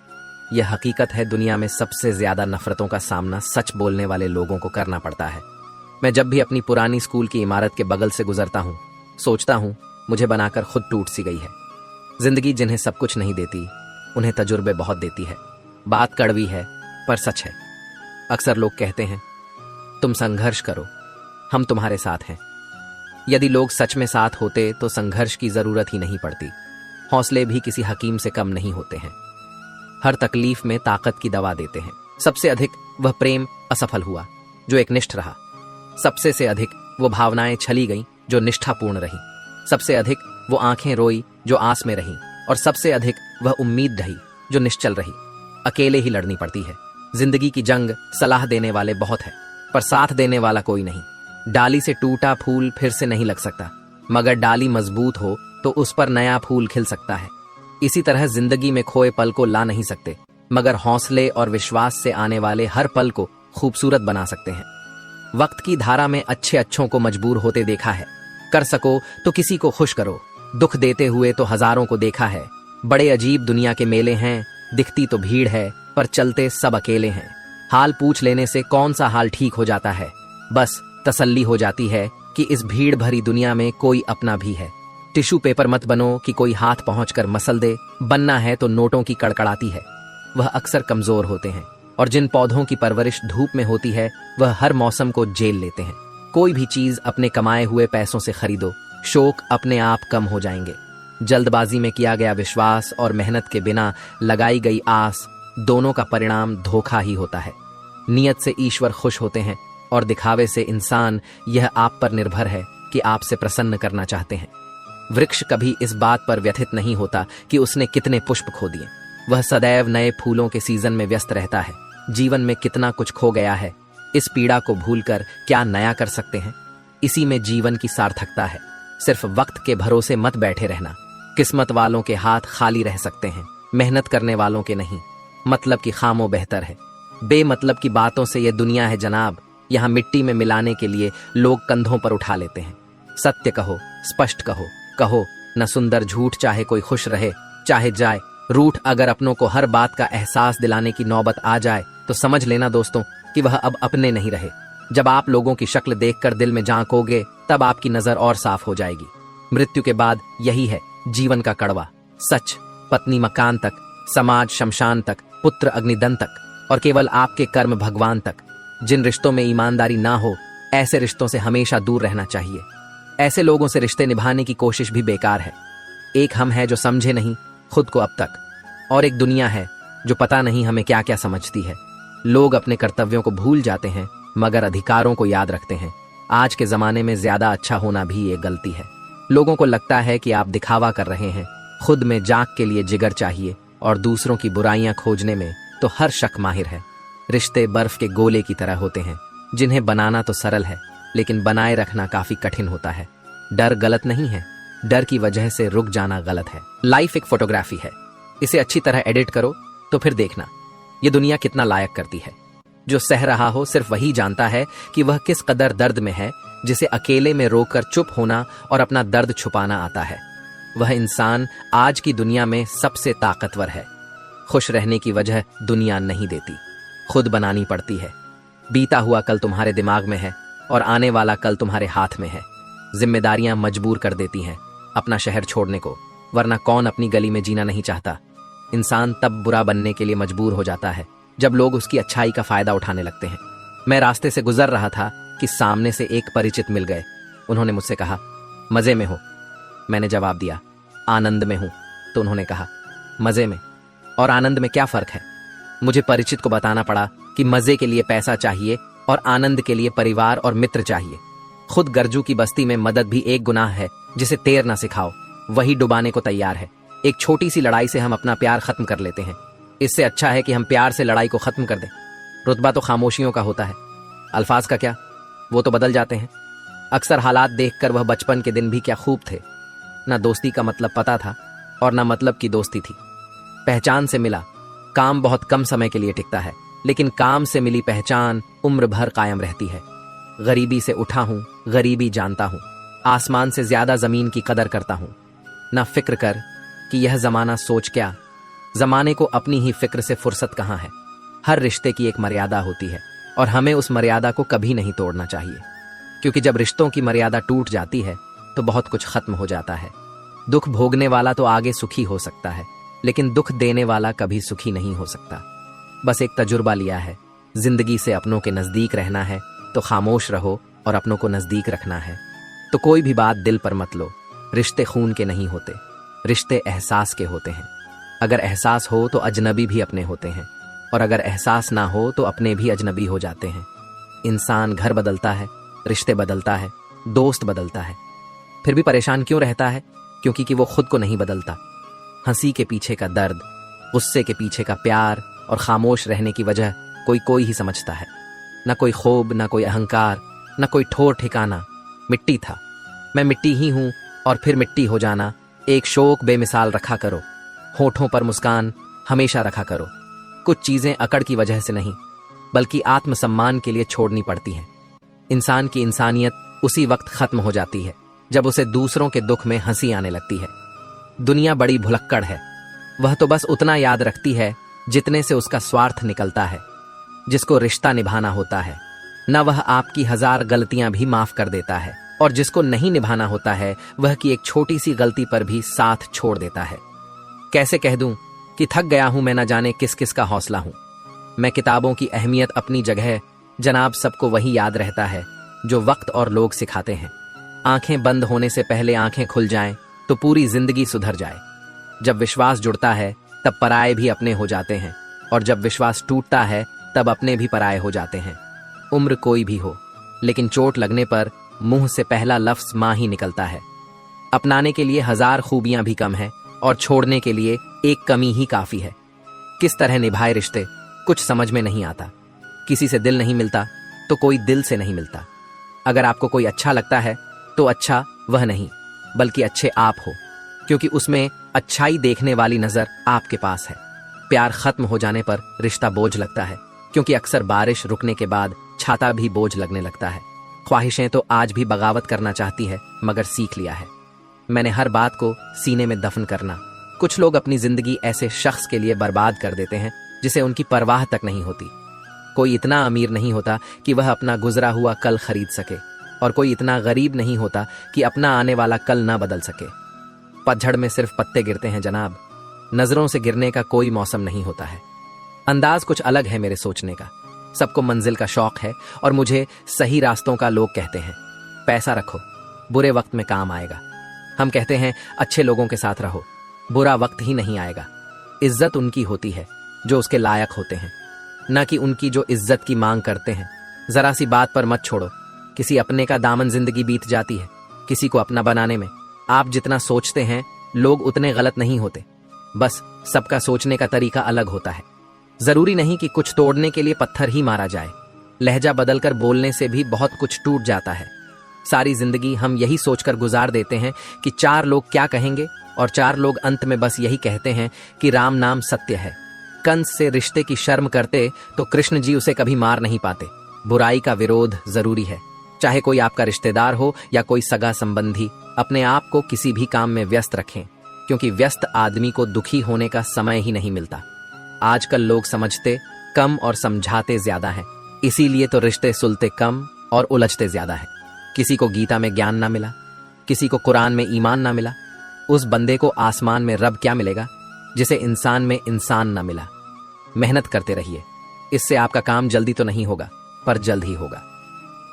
[SPEAKER 1] यह हकीकत है, दुनिया में सबसे ज्यादा नफरतों का सामना सच बोलने वाले लोगों को करना पड़ता है। मैं जब भी अपनी पुरानी स्कूल की इमारत के बगल से गुजरता हूँ, सोचता हूँ मुझे बनाकर खुद टूट सी गई है। जिंदगी जिन्हें सब कुछ नहीं देती, उन्हें तजुर्बे बहुत देती है। बात कड़वी है पर सच है। अक्सर लोग कहते हैं तुम संघर्ष करो, हम तुम्हारे साथ हैं। यदि लोग सच में साथ होते तो संघर्ष की जरूरत ही नहीं पड़ती। हौसले भी किसी हकीम से कम नहीं होते हैं, हर तकलीफ में ताकत की दवा देते हैं। सबसे अधिक वह प्रेम असफल हुआ जो एकनिष्ठ रहा, सबसे से अधिक वो भावनाएं छली गईं जो निष्ठापूर्ण रहीं, सबसे अधिक वो आंखें रोई जो आस में रहीं, और सबसे अधिक वह उम्मीद रही जो निश्चल रही। अकेले ही लड़नी पड़ती है जिंदगी की जंग। सलाह देने वाले बहुत है पर साथ देने वाला कोई नहीं। डाली से टूटा फूल फिर से नहीं लग सकता, मगर डाली मजबूत हो तो उस पर नया फूल खिल सकता है। इसी तरह जिंदगी में खोए पल को ला नहीं सकते, मगर हौसले और विश्वास से आने वाले हर पल को खूबसूरत बना सकते हैं। वक्त की धारा में अच्छे अच्छों को मजबूर होते देखा है, कर सको तो किसी को खुश करो। दुख देते हुए तो हजारों को देखा है। बड़े अजीब दुनिया के मेले हैं, दिखती तो भीड़ है पर चलते सब अकेले हैं। हाल पूछ लेने से कौन सा हाल ठीक हो जाता है, बस तसल्ली हो जाती है कि इस भीड़ भरी दुनिया में कोई अपना भी है। टिश्यू पेपर मत बनो कि कोई हाथ पहुंचकर मसल दे, बनना है तो नोटों की कड़कड़ाती है। वह अक्सर कमजोर होते हैं, और जिन पौधों की परवरिश धूप में होती है वह हर मौसम को झेल लेते हैं। कोई भी चीज अपने कमाए हुए पैसों से खरीदो, शौक अपने आप कम हो जाएंगे। जल्दबाजी में किया गया विश्वास और मेहनत के बिना लगाई गई आस, दोनों का परिणाम धोखा ही होता है। नियत से ईश्वर खुश होते हैं और दिखावे से इंसान। यह आप पर निर्भर है कि आपसे प्रसन्न करना चाहते हैं। वृक्ष कभी इस बात पर व्यथित नहीं होता कि उसने कितने पुष्प खो दिए, वह सदैव नए फूलों के सीजन में व्यस्त रहता है। जीवन में कितना कुछ खो गया है, इस पीड़ा को भूलकर क्या नया कर सकते हैं? इसी में जीवन की सार्थकता है। सिर्फ वक्त के भरोसे मत बैठे रहना। किस्मत वालों के हाथ खाली रह सकते हैं, मेहनत करने वालों के नहीं। मतलब की खामो बेहतर है। बेमतलब की बातों से यह दुनिया है जनाब, यहाँ मिट्टी में मिलाने के लिए लोग कंधों पर उठा लेते हैं। सत्य कहो, स्पष्ट कहो, कहो न सुंदर झूठ, चाहे कोई खुश रहे चाहे जाए रूठ। अगर अपनों को हर बात का एहसास दिलाने की नौबत आ जाए तो समझ लेना दोस्तों कि वह अब अपने नहीं रहे। जब आप लोगों की शक्ल देखकर दिल में झांकोगे तब आपकी नजर और साफ हो जाएगी। मृत्यु के बाद यही है जीवन का कड़वा सच। पत्नी मकान तक, समाज शमशान तक, पुत्र अग्निदन तक, और केवल आपके कर्म भगवान तक। जिन रिश्तों में ईमानदारी ना हो, ऐसे रिश्तों से हमेशा दूर रहना चाहिए। ऐसे लोगों से रिश्ते निभाने की कोशिश भी बेकार है। एक हम है जो समझे नहीं खुद को अब तक, और एक दुनिया है जो पता नहीं हमें क्या क्या समझती है। लोग अपने कर्तव्यों को भूल जाते हैं मगर अधिकारों को याद रखते हैं। आज के जमाने में ज्यादा अच्छा होना भी एक गलती है। लोगों को लगता है कि आप दिखावा कर रहे हैं। खुद में जाग के लिए जिगर चाहिए और दूसरों की बुराइयां खोजने में तो हर शक माहिर है। रिश्ते बर्फ के गोले की तरह होते हैं जिन्हें बनाना तो सरल है लेकिन बनाए रखना काफी कठिन होता है। डर गलत नहीं है, डर की वजह से रुक जाना गलत है। लाइफ एक फोटोग्राफी है, इसे अच्छी तरह एडिट करो तो फिर देखना ये दुनिया कितना लायक करती है। जो सह रहा हो सिर्फ वही जानता है कि वह किस कदर दर्द में है, जिसे अकेले में रोकर चुप होना और अपना दर्द छुपाना आता है। वह इंसान आज की दुनिया में सबसे ताकतवर है। खुश रहने की वजह दुनिया नहीं देती, खुद बनानी पड़ती है। बीता हुआ कल तुम्हारे दिमाग में है और आने वाला कल तुम्हारे हाथ में है। जिम्मेदारियां मजबूर कर देती हैं अपना शहर छोड़ने को, वरना कौन अपनी गली में जीना नहीं चाहता। इंसान तब बुरा बनने के लिए मजबूर हो जाता है जब लोग उसकी अच्छाई का फायदा उठाने लगते हैं। मैं रास्ते से गुजर रहा था कि सामने से एक परिचित मिल गए। उन्होंने मुझसे कहा, मजे में हो? मैंने जवाब दिया, आनंद में हूं। तो उन्होंने कहा, मजे में और आनंद में क्या फर्क है? मुझे परिचित को बताना पड़ा कि मजे के लिए पैसा चाहिए और आनंद के लिए परिवार और मित्र चाहिए। खुद गर्जू की बस्ती में मदद भी एक गुनाह है जिसे तैरना सिखाओ वही डुबाने को तैयार है। एक छोटी सी लड़ाई से हम अपना प्यार खत्म कर लेते हैं। इससे अच्छा है कि हम प्यार से लड़ाई को खत्म कर दें। रुतबा तो खामोशियों का होता है, अल्फाज का क्या, वो तो बदल जाते हैं। अक्सर हालात देखकर वह बचपन के दिन भी क्या खूब थे। ना दोस्ती का मतलब पता था और ना मतलब की दोस्ती थी। पहचान से मिला, काम बहुत कम समय के लिए टिकता है, लेकिन काम से मिली पहचान उम्र भर कायम रहती है। गरीबी से उठा हूं, गरीबी जानता हूं, आसमान से ज्यादा जमीन की कदर करता हूं। ना फिक्र कर कि यह जमाना सोच क्या, जमाने को अपनी ही फिक्र से फुर्सत कहां है। हर रिश्ते की एक मर्यादा होती है और हमें उस मर्यादा को कभी नहीं तोड़ना चाहिए, क्योंकि जब रिश्तों की मर्यादा टूट जाती है तो बहुत कुछ खत्म हो जाता है। दुख भोगने वाला तो आगे सुखी हो सकता है, लेकिन दुख देने वाला कभी सुखी नहीं हो सकता। बस एक तजुर्बा लिया है, जिंदगी से अपनों के नजदीक रहना है तो खामोश रहो और अपनों को नजदीक रखना है तो कोई भी बात दिल पर मत लो। रिश्ते खून के नहीं होते, रिश्ते एहसास के होते हैं। अगर एहसास हो तो अजनबी भी अपने होते हैं, और अगर एहसास ना हो तो अपने भी अजनबी हो जाते हैं। इंसान घर बदलता है, रिश्ते बदलता है, दोस्त बदलता है, फिर भी परेशान क्यों रहता है? क्योंकि वो खुद को नहीं बदलता। हंसी के पीछे का दर्द, गुस्से के पीछे का प्यार और खामोश रहने की वजह कोई ही समझता है। ना कोई खूब, ना कोई अहंकार, ना कोई ठोर ठिकाना। मिट्टी था, मैं मिट्टी ही हूं और फिर मिट्टी हो जाना। एक शौक बेमिसाल रखा करो, होठों पर मुस्कान हमेशा रखा करो। कुछ चीजें अकड़ की वजह से नहीं बल्कि आत्मसम्मान के लिए छोड़नी पड़ती हैं। इंसान की इंसानियत उसी वक्त खत्म हो जाती है जब उसे दूसरों के दुख में हंसी आने लगती है। दुनिया बड़ी भुलक्कड़ है, वह तो बस उतना याद रखती है जितने से उसका स्वार्थ निकलता है। जिसको रिश्ता निभाना होता है न, वह आपकी 1000 गलतियां भी माफ कर देता है, और जिसको नहीं निभाना होता है वह की एक छोटी सी गलती पर भी साथ छोड़ देता है। कैसे कह दूं कि थक गया हूं मैं, न जाने किस किस का हौसला हूं। मैं किताबों की अहमियत अपनी जगह जनाब, सबको वही याद रहता है जो वक्त और लोग सिखाते हैं। आंखें बंद होने से पहले आंखें खुल जाएं तो पूरी जिंदगी सुधर जाए। जब विश्वास जुड़ता है तब पराये भी अपने हो जाते हैं, और जब विश्वास टूटता है तब अपने भी पराये हो जाते हैं। उम्र कोई भी हो, लेकिन चोट लगने पर मुंह से पहला लफ्ज मां ही निकलता है। अपनाने के लिए 1000 खूबियां भी कम है और छोड़ने के लिए एक कमी ही काफी है। किस तरह निभाए रिश्ते कुछ समझ में नहीं आता। किसी से दिल नहीं मिलता तो कोई दिल से नहीं मिलता। अगर आपको कोई अच्छा लगता है तो अच्छा, वह नहीं बल्कि अच्छे आप हो, क्योंकि उसमें अच्छाई देखने वाली नजर आपके पास है। प्यार खत्म हो जाने पर रिश्ता बोझ लगता है, क्योंकि अक्सर बारिश रुकने के बाद छाता भी बोझ लगने लगता है। ख्वाहिशें तो आज भी बगावत करना चाहती है, मगर सीख लिया है मैंने हर बात को सीने में दफन करना। कुछ लोग अपनी जिंदगी ऐसे शख्स के लिए बर्बाद कर देते हैं जिसे उनकी परवाह तक नहीं होती। कोई इतना अमीर नहीं होता कि वह अपना गुजरा हुआ कल खरीद सके, और कोई इतना गरीब नहीं होता कि अपना आने वाला कल ना बदल सके। पतझड़ में सिर्फ पत्ते गिरते हैं जनाब, नजरों से गिरने का कोई मौसम नहीं होता है। अंदाज कुछ अलग है मेरे सोचने का। सबको मंजिल का शौक है और मुझे सही रास्तों का लोग कहते हैं। पैसा रखो, बुरे वक्त में काम आएगा। हम कहते हैं अच्छे लोगों के साथ रहो, बुरा वक्त ही नहीं आएगा। इज्जत उनकी होती है जो उसके लायक होते हैं, न कि उनकी जो इज्जत की मांग करते हैं। जरा सी बात पर मत छोड़ो, किसी अपने का दामन जिंदगी बीत जाती है किसी को अपना बनाने में। आप जितना सोचते हैं लोग उतने गलत नहीं होते, बस सबका सोचने का तरीका अलग होता है। जरूरी नहीं कि कुछ तोड़ने के लिए पत्थर ही मारा जाए, लहजा बदलकर बोलने से भी बहुत कुछ टूट जाता है। सारी जिंदगी हम यही सोचकर गुजार देते हैं कि 4 लोग क्या कहेंगे, और 4 लोग अंत में बस यही कहते हैं कि राम नाम सत्य है। कंस से रिश्ते की शर्म करते तो कृष्ण जी उसे कभी मार नहीं पाते। बुराई का विरोध जरूरी है, चाहे कोई आपका रिश्तेदार हो या कोई सगा संबंधी। अपने आप को किसी भी काम में व्यस्त रखें, क्योंकि व्यस्त आदमी को दुखी होने का समय ही नहीं मिलता। आजकल लोग समझते कम और समझाते ज्यादा हैं, इसीलिए तो रिश्ते सुलते कम और उलझते ज्यादा है। किसी को गीता में ज्ञान ना मिला, किसी को कुरान में ईमान ना मिला। उस बंदे को आसमान में रब क्या मिलेगा जिसे इंसान में इंसान ना मिला। मेहनत करते रहिए, इससे आपका काम जल्दी तो नहीं होगा पर जल्द ही होगा।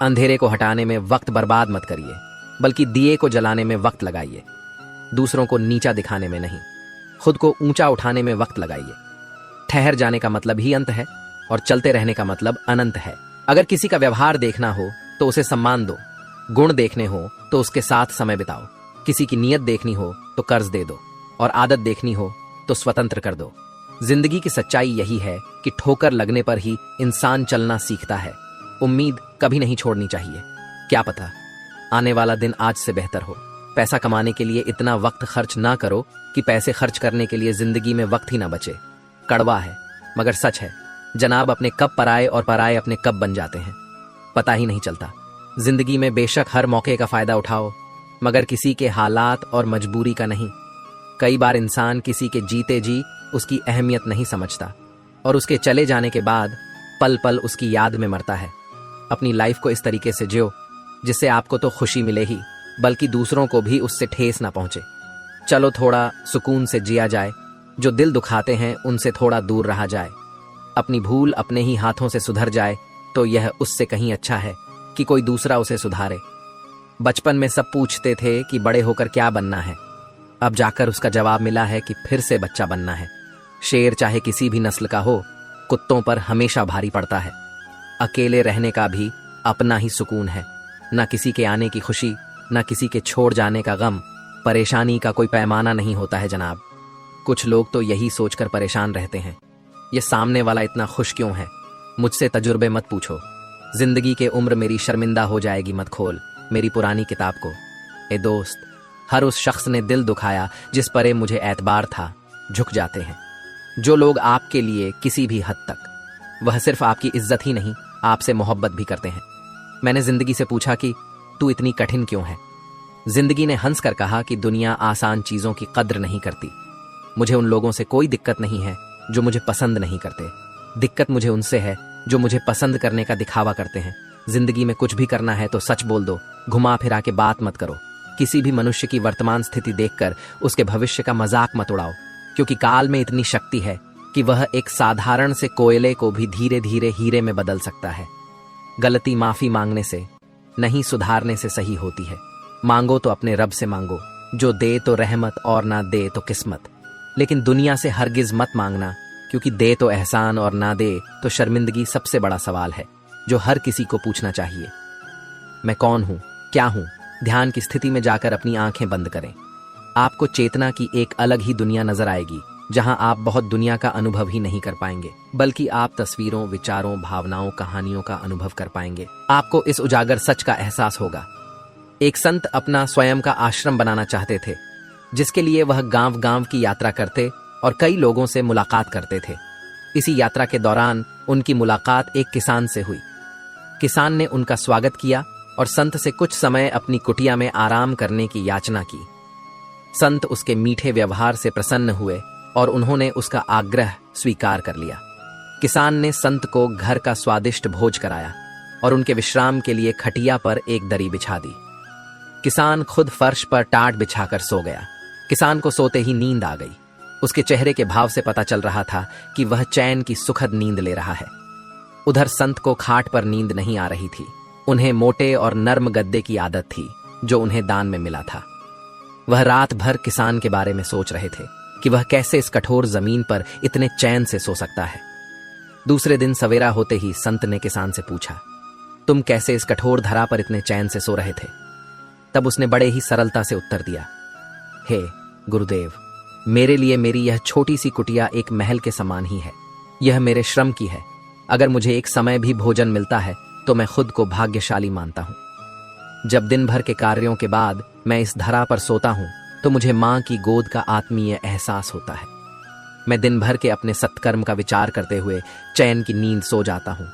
[SPEAKER 1] अंधेरे को हटाने में वक्त बर्बाद मत करिए, बल्कि दिए को जलाने में वक्त लगाइए। दूसरों को नीचा दिखाने में नहीं, खुद को ऊंचा उठाने में वक्त लगाइए। ठहर जाने का मतलब ही अंत है, और चलते रहने का मतलब अनंत है। अगर किसी का व्यवहार देखना हो तो उसे सम्मान दो, गुण देखने हो तो उसके साथ समय बिताओ, किसी की नीयत देखनी हो तो कर्ज दे दो, और आदत देखनी हो तो स्वतंत्र कर दो। जिंदगी की सच्चाई यही है कि ठोकर लगने पर ही इंसान चलना सीखता है। उम्मीद कभी नहीं छोड़नी चाहिए, क्या पता आने वाला दिन आज से बेहतर हो। पैसा कमाने के लिए इतना वक्त खर्च ना करो कि पैसे खर्च करने के लिए जिंदगी में वक्त ही ना बचे। कड़वा है मगर सच है जनाब, अपने कब पराए और पराए अपने कब बन जाते हैं पता ही नहीं चलता। जिंदगी में बेशक हर मौके का फायदा उठाओ, मगर किसी के हालात और मजबूरी का नहीं। कई बार इंसान किसी के जीते जी उसकी अहमियत नहीं समझता, और उसके चले जाने के बाद पल पल उसकी याद में मरता है। अपनी लाइफ को इस तरीके से जियो जिससे आपको तो खुशी मिले ही, बल्कि दूसरों को भी उससे ठेस ना पहुंचे। चलो थोड़ा सुकून से जिया जाए, जो दिल दुखाते हैं उनसे थोड़ा दूर रहा जाए। अपनी भूल अपने ही हाथों से सुधर जाए तो यह उससे कहीं अच्छा है कि कोई दूसरा उसे सुधारे। बचपन में सब पूछते थे कि बड़े होकर क्या बनना है, अब जाकर उसका जवाब मिला है कि फिर से बच्चा बनना है। शेर चाहे किसी भी नस्ल का हो, कुत्तों पर हमेशा भारी पड़ता है। अकेले रहने का भी अपना ही सुकून है, ना किसी के आने की खुशी, ना किसी के छोड़ जाने का गम। परेशानी का कोई पैमाना नहीं होता है जनाब। कुछ लोग तो यही सोचकर परेशान रहते हैं, ये सामने वाला इतना खुश क्यों है। मुझसे तजुर्बे मत पूछो, जिंदगी के उम्र मेरी शर्मिंदा हो जाएगी मत खोल मेरी पुरानी किताब को। ए दोस्त, हर उस शख्स ने दिल दुखाया जिस पर मुझे एतबार था। झुक जाते हैं जो लोग आपके लिए किसी भी हद तक, वह सिर्फ आपकी इज्जत ही नहीं आपसे मोहब्बत भी करते हैं। मैंने जिंदगी से पूछा कि तू इतनी कठिन क्यों है। जिंदगी ने हंस कर कहा कि दुनिया आसान चीजों की कद्र नहीं करती। मुझे उन लोगों से कोई दिक्कत नहीं है जो मुझे पसंद नहीं करते, दिक्कत मुझे उनसे है जो मुझे पसंद करने का दिखावा करते हैं। जिंदगी में कुछ भी करना है तो सच बोल दो, घुमा फिरा के बात मत करो। किसी भी मनुष्य की वर्तमान स्थिति देखकर उसके भविष्य का मजाक मत उड़ाओ, क्योंकि काल में इतनी शक्ति है कि वह एक साधारण से कोयले को भी धीरे धीरे हीरे में बदल सकता है। गलती माफी मांगने से नहीं, सुधारने से सही होती है। मांगो तो अपने रब से मांगो, जो दे तो रहमत और ना दे तो किस्मत। लेकिन दुनिया से हरगिज मत मांगना, क्योंकि दे तो एहसान और ना दे तो शर्मिंदगी सबसे बड़ा सवाल है जो हर किसी को पूछना चाहिए। मैं कौन हूं, क्या हूं? ध्यान की स्थिति में जाकर अपनी आंखें बंद करें। आपको चेतना की एक अलग ही दुनिया नजर आएगी, जहां आप बहुत दुनिया का अनुभव ही नहीं कर पाएंगे, बल्कि आप तस्वीरों, विचारों, भावनाओं, कहानियों का अनुभव कर पाएंगे। आपको इस उजागर सच का एहसास होगा। एक संत अपना स्वयं का आश्रम बनाना चाहते थे, जिसके लिए वह गांव गांव की यात्रा करते और कई लोगों से मुलाकात करते थे। इसी यात्रा के दौरान उनकी मुलाकात एक किसान से हुई। किसान ने उनका स्वागत किया और संत से कुछ समय अपनी कुटिया में आराम करने की याचना की। संत उसके मीठे व्यवहार से प्रसन्न हुए और उन्होंने उसका आग्रह स्वीकार कर लिया। किसान ने संत को घर का स्वादिष्ट भोज कराया और उनके विश्राम के लिए खटिया पर एक दरी बिछा दी। किसान खुद फर्श पर टाट बिछाकर सो गया। किसान को सोते ही नींद आ गई। उसके चेहरे के भाव से पता चल रहा था कि वह चैन की सुखद नींद ले रहा है। उधर संत को खाट पर नींद नहीं आ रही थी। उन्हें मोटे और नर्म गद्दे की आदत थी जो उन्हें दान में मिला था। वह रात भर किसान के बारे में सोच रहे थे कि वह कैसे इस कठोर जमीन पर इतने चैन से सो सकता है। दूसरे दिन सवेरा होते ही संत ने किसान से पूछा, तुम कैसे इस कठोर धरा पर इतने चैन से सो रहे थे? तब उसने बड़े ही सरलता से उत्तर दिया, हे गुरुदेव, मेरे लिए मेरी यह छोटी सी कुटिया एक महल के समान ही है। यह मेरे श्रम की है। अगर मुझे एक समय भी भोजन मिलता है तो मैं खुद को भाग्यशाली मानता हूं। जब दिन भर के कार्यों के बाद मैं इस धरा पर सोता हूं तो मुझे मां की गोद का आत्मीय एहसास होता है। मैं दिन भर के अपने सत्कर्म का विचार करते हुए चैन की नींद सो जाता हूं।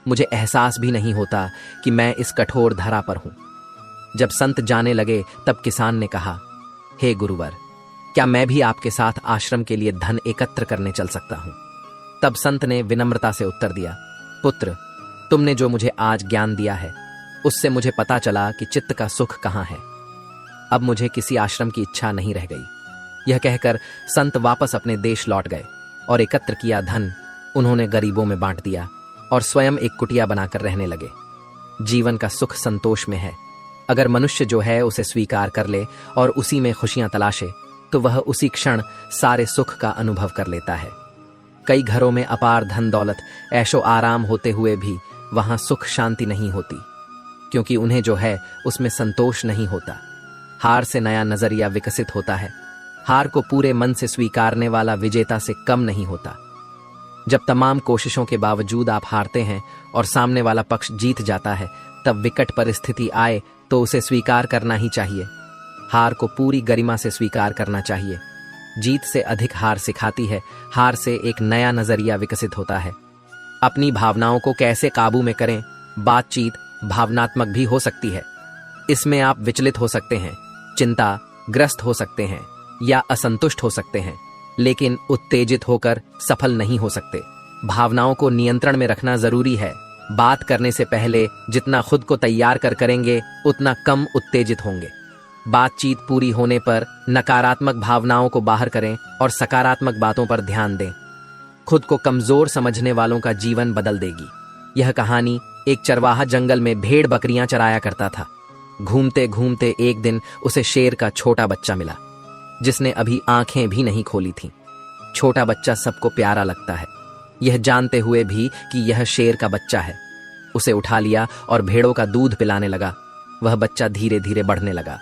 [SPEAKER 1] मुझे एहसास भी नहीं होता कि मैं इस कठोर धरा पर हूं। जब संत जाने लगे तब किसान ने कहा, हे गुरुवर, क्या मैं भी आपके साथ आश्रम के लिए धन एकत्र करने चल सकता हूं? तब संत ने विनम्रता से उत्तर दिया, पुत्र, तुमने जो मुझे आज ज्ञान दिया है उससे मुझे पता चला कि चित्त का सुख कहाँ है। अब मुझे किसी आश्रम की इच्छा नहीं रह गई। यह कहकर संत वापस अपने देश लौट गए और एकत्र किया धन उन्होंने गरीबों में बांट दिया और स्वयं एक कुटिया बनाकर रहने लगे। जीवन का सुख संतोष में है। अगर मनुष्य जो है उसे स्वीकार कर ले और उसी में खुशियां तलाशे तो वह उसी क्षण सारे सुख का अनुभव कर लेता है। कई घरों में अपार धन दौलत ऐशो आराम होते हुए भी वहां सुख शांति नहीं होती, क्योंकि उन्हें जो है उसमें संतोष नहीं होता। हार से नया नजरिया विकसित होता है। हार को पूरे मन से स्वीकारने वाला विजेता से कम नहीं होता। जब तमाम कोशिशों के बावजूद आप हारते हैं और सामने वाला पक्ष जीत जाता है, तब विकट परिस्थिति आए तो उसे स्वीकार करना ही चाहिए। हार को पूरी गरिमा से स्वीकार करना चाहिए। जीत से अधिक हार सिखाती है। हार से एक नया नजरिया विकसित होता है। अपनी भावनाओं को कैसे काबू में करें। बातचीत भावनात्मक भी हो सकती है। इसमें आप विचलित हो सकते हैं, चिंता ग्रस्त हो सकते हैं या असंतुष्ट हो सकते हैं, लेकिन उत्तेजित होकर सफल नहीं हो सकते। भावनाओं को नियंत्रण में रखना जरूरी है। बात करने से पहले जितना खुद को तैयार कर करेंगे उतना कम उत्तेजित होंगे। बातचीत पूरी होने पर नकारात्मक भावनाओं को बाहर करें और सकारात्मक बातों पर ध्यान दें। खुद को कमजोर समझने वालों का जीवन बदल देगी। यह कहानी एक चरवाहा जंगल में भेड़ बकरियां चराया करता था। घूमते घूमते एक दिन उसे शेर का छोटा बच्चा मिला, जिसने अभी आंखें भी नहीं खोली थीं। छोटा बच्चा सबको प्यारा लगता है, यह जानते हुए भी कि यह शेर का बच्चा है। उसे उठा लिया और भेड़ों का दूध पिलाने लगा। वह बच्चा धीरे धीरे बढ़ने लगा।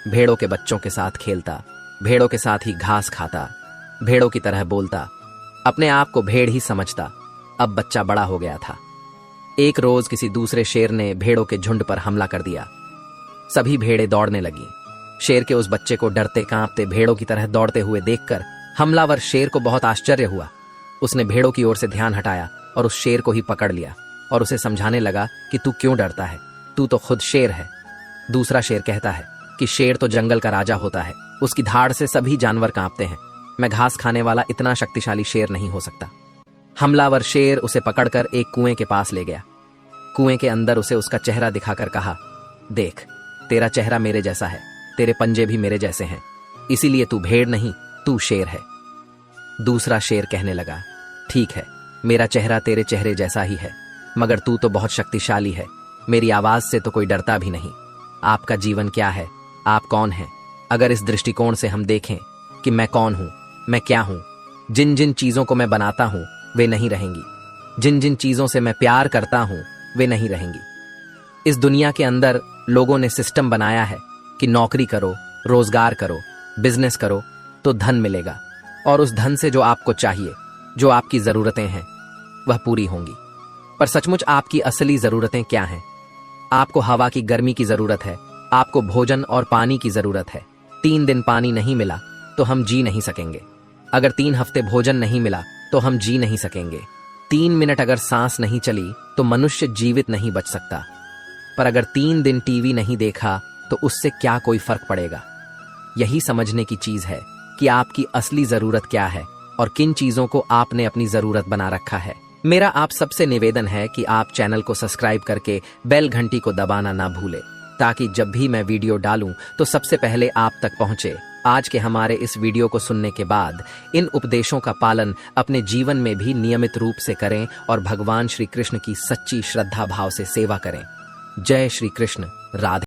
[SPEAKER 1] भेड़ों के बच्चों के साथ खेलता, भेड़ों के साथ ही घास खाता, भेड़ों की तरह बोलता, अपने आप को भेड़ ही समझता। अब बच्चा बड़ा हो गया था। एक रोज किसी दूसरे शेर ने भेड़ों के झुंड पर हमला कर दिया। सभी भेड़ें दौड़ने लगीं। शेर के उस बच्चे को डरते कांपते भेड़ों की तरह दौड़ते हुए देखकर हमलावर शेर को बहुत आश्चर्य हुआ। उसने भेड़ों की ओर से ध्यान हटाया और उस शेर को ही पकड़ लिया और उसे समझाने लगा कि तू क्यों डरता है, तू तो खुद शेर है। दूसरा शेर कहता है कि शेर तो जंगल का राजा होता है, उसकी धाड़ से सभी जानवर कांपते हैं। मैं घास खाने वाला इतना शक्तिशाली शेर नहीं हो सकता। हमलावर शेर उसे पकड़कर एक कुएं के पास ले गया। कुएं के अंदर उसे उसका चेहरा दिखाकर कहा, देख, तेरा चेहरा मेरे जैसा है, तेरे पंजे भी मेरे जैसे हैं, इसीलिए तू भेड़ नहीं, तू शेर है। दूसरा शेर कहने लगा, ठीक है, मेरा चेहरा तेरे चेहरे जैसा ही है, मगर तू तो बहुत शक्तिशाली है। मेरी आवाज से तो कोई डरता भी नहीं। आपका जीवन क्या है? आप कौन हैं? अगर इस दृष्टिकोण से हम देखें कि मैं कौन हूं, मैं क्या हूं, जिन जिन चीजों को मैं बनाता हूं वे नहीं रहेंगी, जिन जिन चीजों से मैं प्यार करता हूं वे नहीं रहेंगी। इस दुनिया के अंदर लोगों ने सिस्टम बनाया है कि नौकरी करो, रोजगार करो, बिजनेस करो तो धन मिलेगा, और उस धन से जो आपको चाहिए, जो आपकी जरूरतें हैं, वह पूरी होंगी। पर सचमुच आपकी असली जरूरतें क्या हैं? आपको हवा की गर्मी की जरूरत है, आपको भोजन और पानी की जरूरत है। 3 दिन पानी नहीं मिला तो हम जी नहीं सकेंगे। अगर 3 हफ्ते भोजन नहीं मिला तो हम जी नहीं सकेंगे। 3 मिनट अगर सांस नहीं चली तो मनुष्य जीवित नहीं बच सकता। पर अगर 3 दिन टीवी नहीं देखा तो उससे क्या कोई फर्क पड़ेगा। यही समझने की चीज है कि आपकी असली जरूरत क्या है और किन चीजों को आपने अपनी जरूरत बना रखा है। मेरा आप सबसे निवेदन है कि आप चैनल को सब्सक्राइब करके बेल घंटी को दबाना ना भूले, ताकि जब भी मैं वीडियो डालूं तो सबसे पहले आप तक पहुंचे। आज के हमारे इस वीडियो को सुनने के बाद इन उपदेशों का पालन अपने जीवन में भी नियमित रूप से करें और भगवान श्री कृष्ण की सच्ची श्रद्धा भाव से सेवा करें। जय श्री कृष्ण। राधे।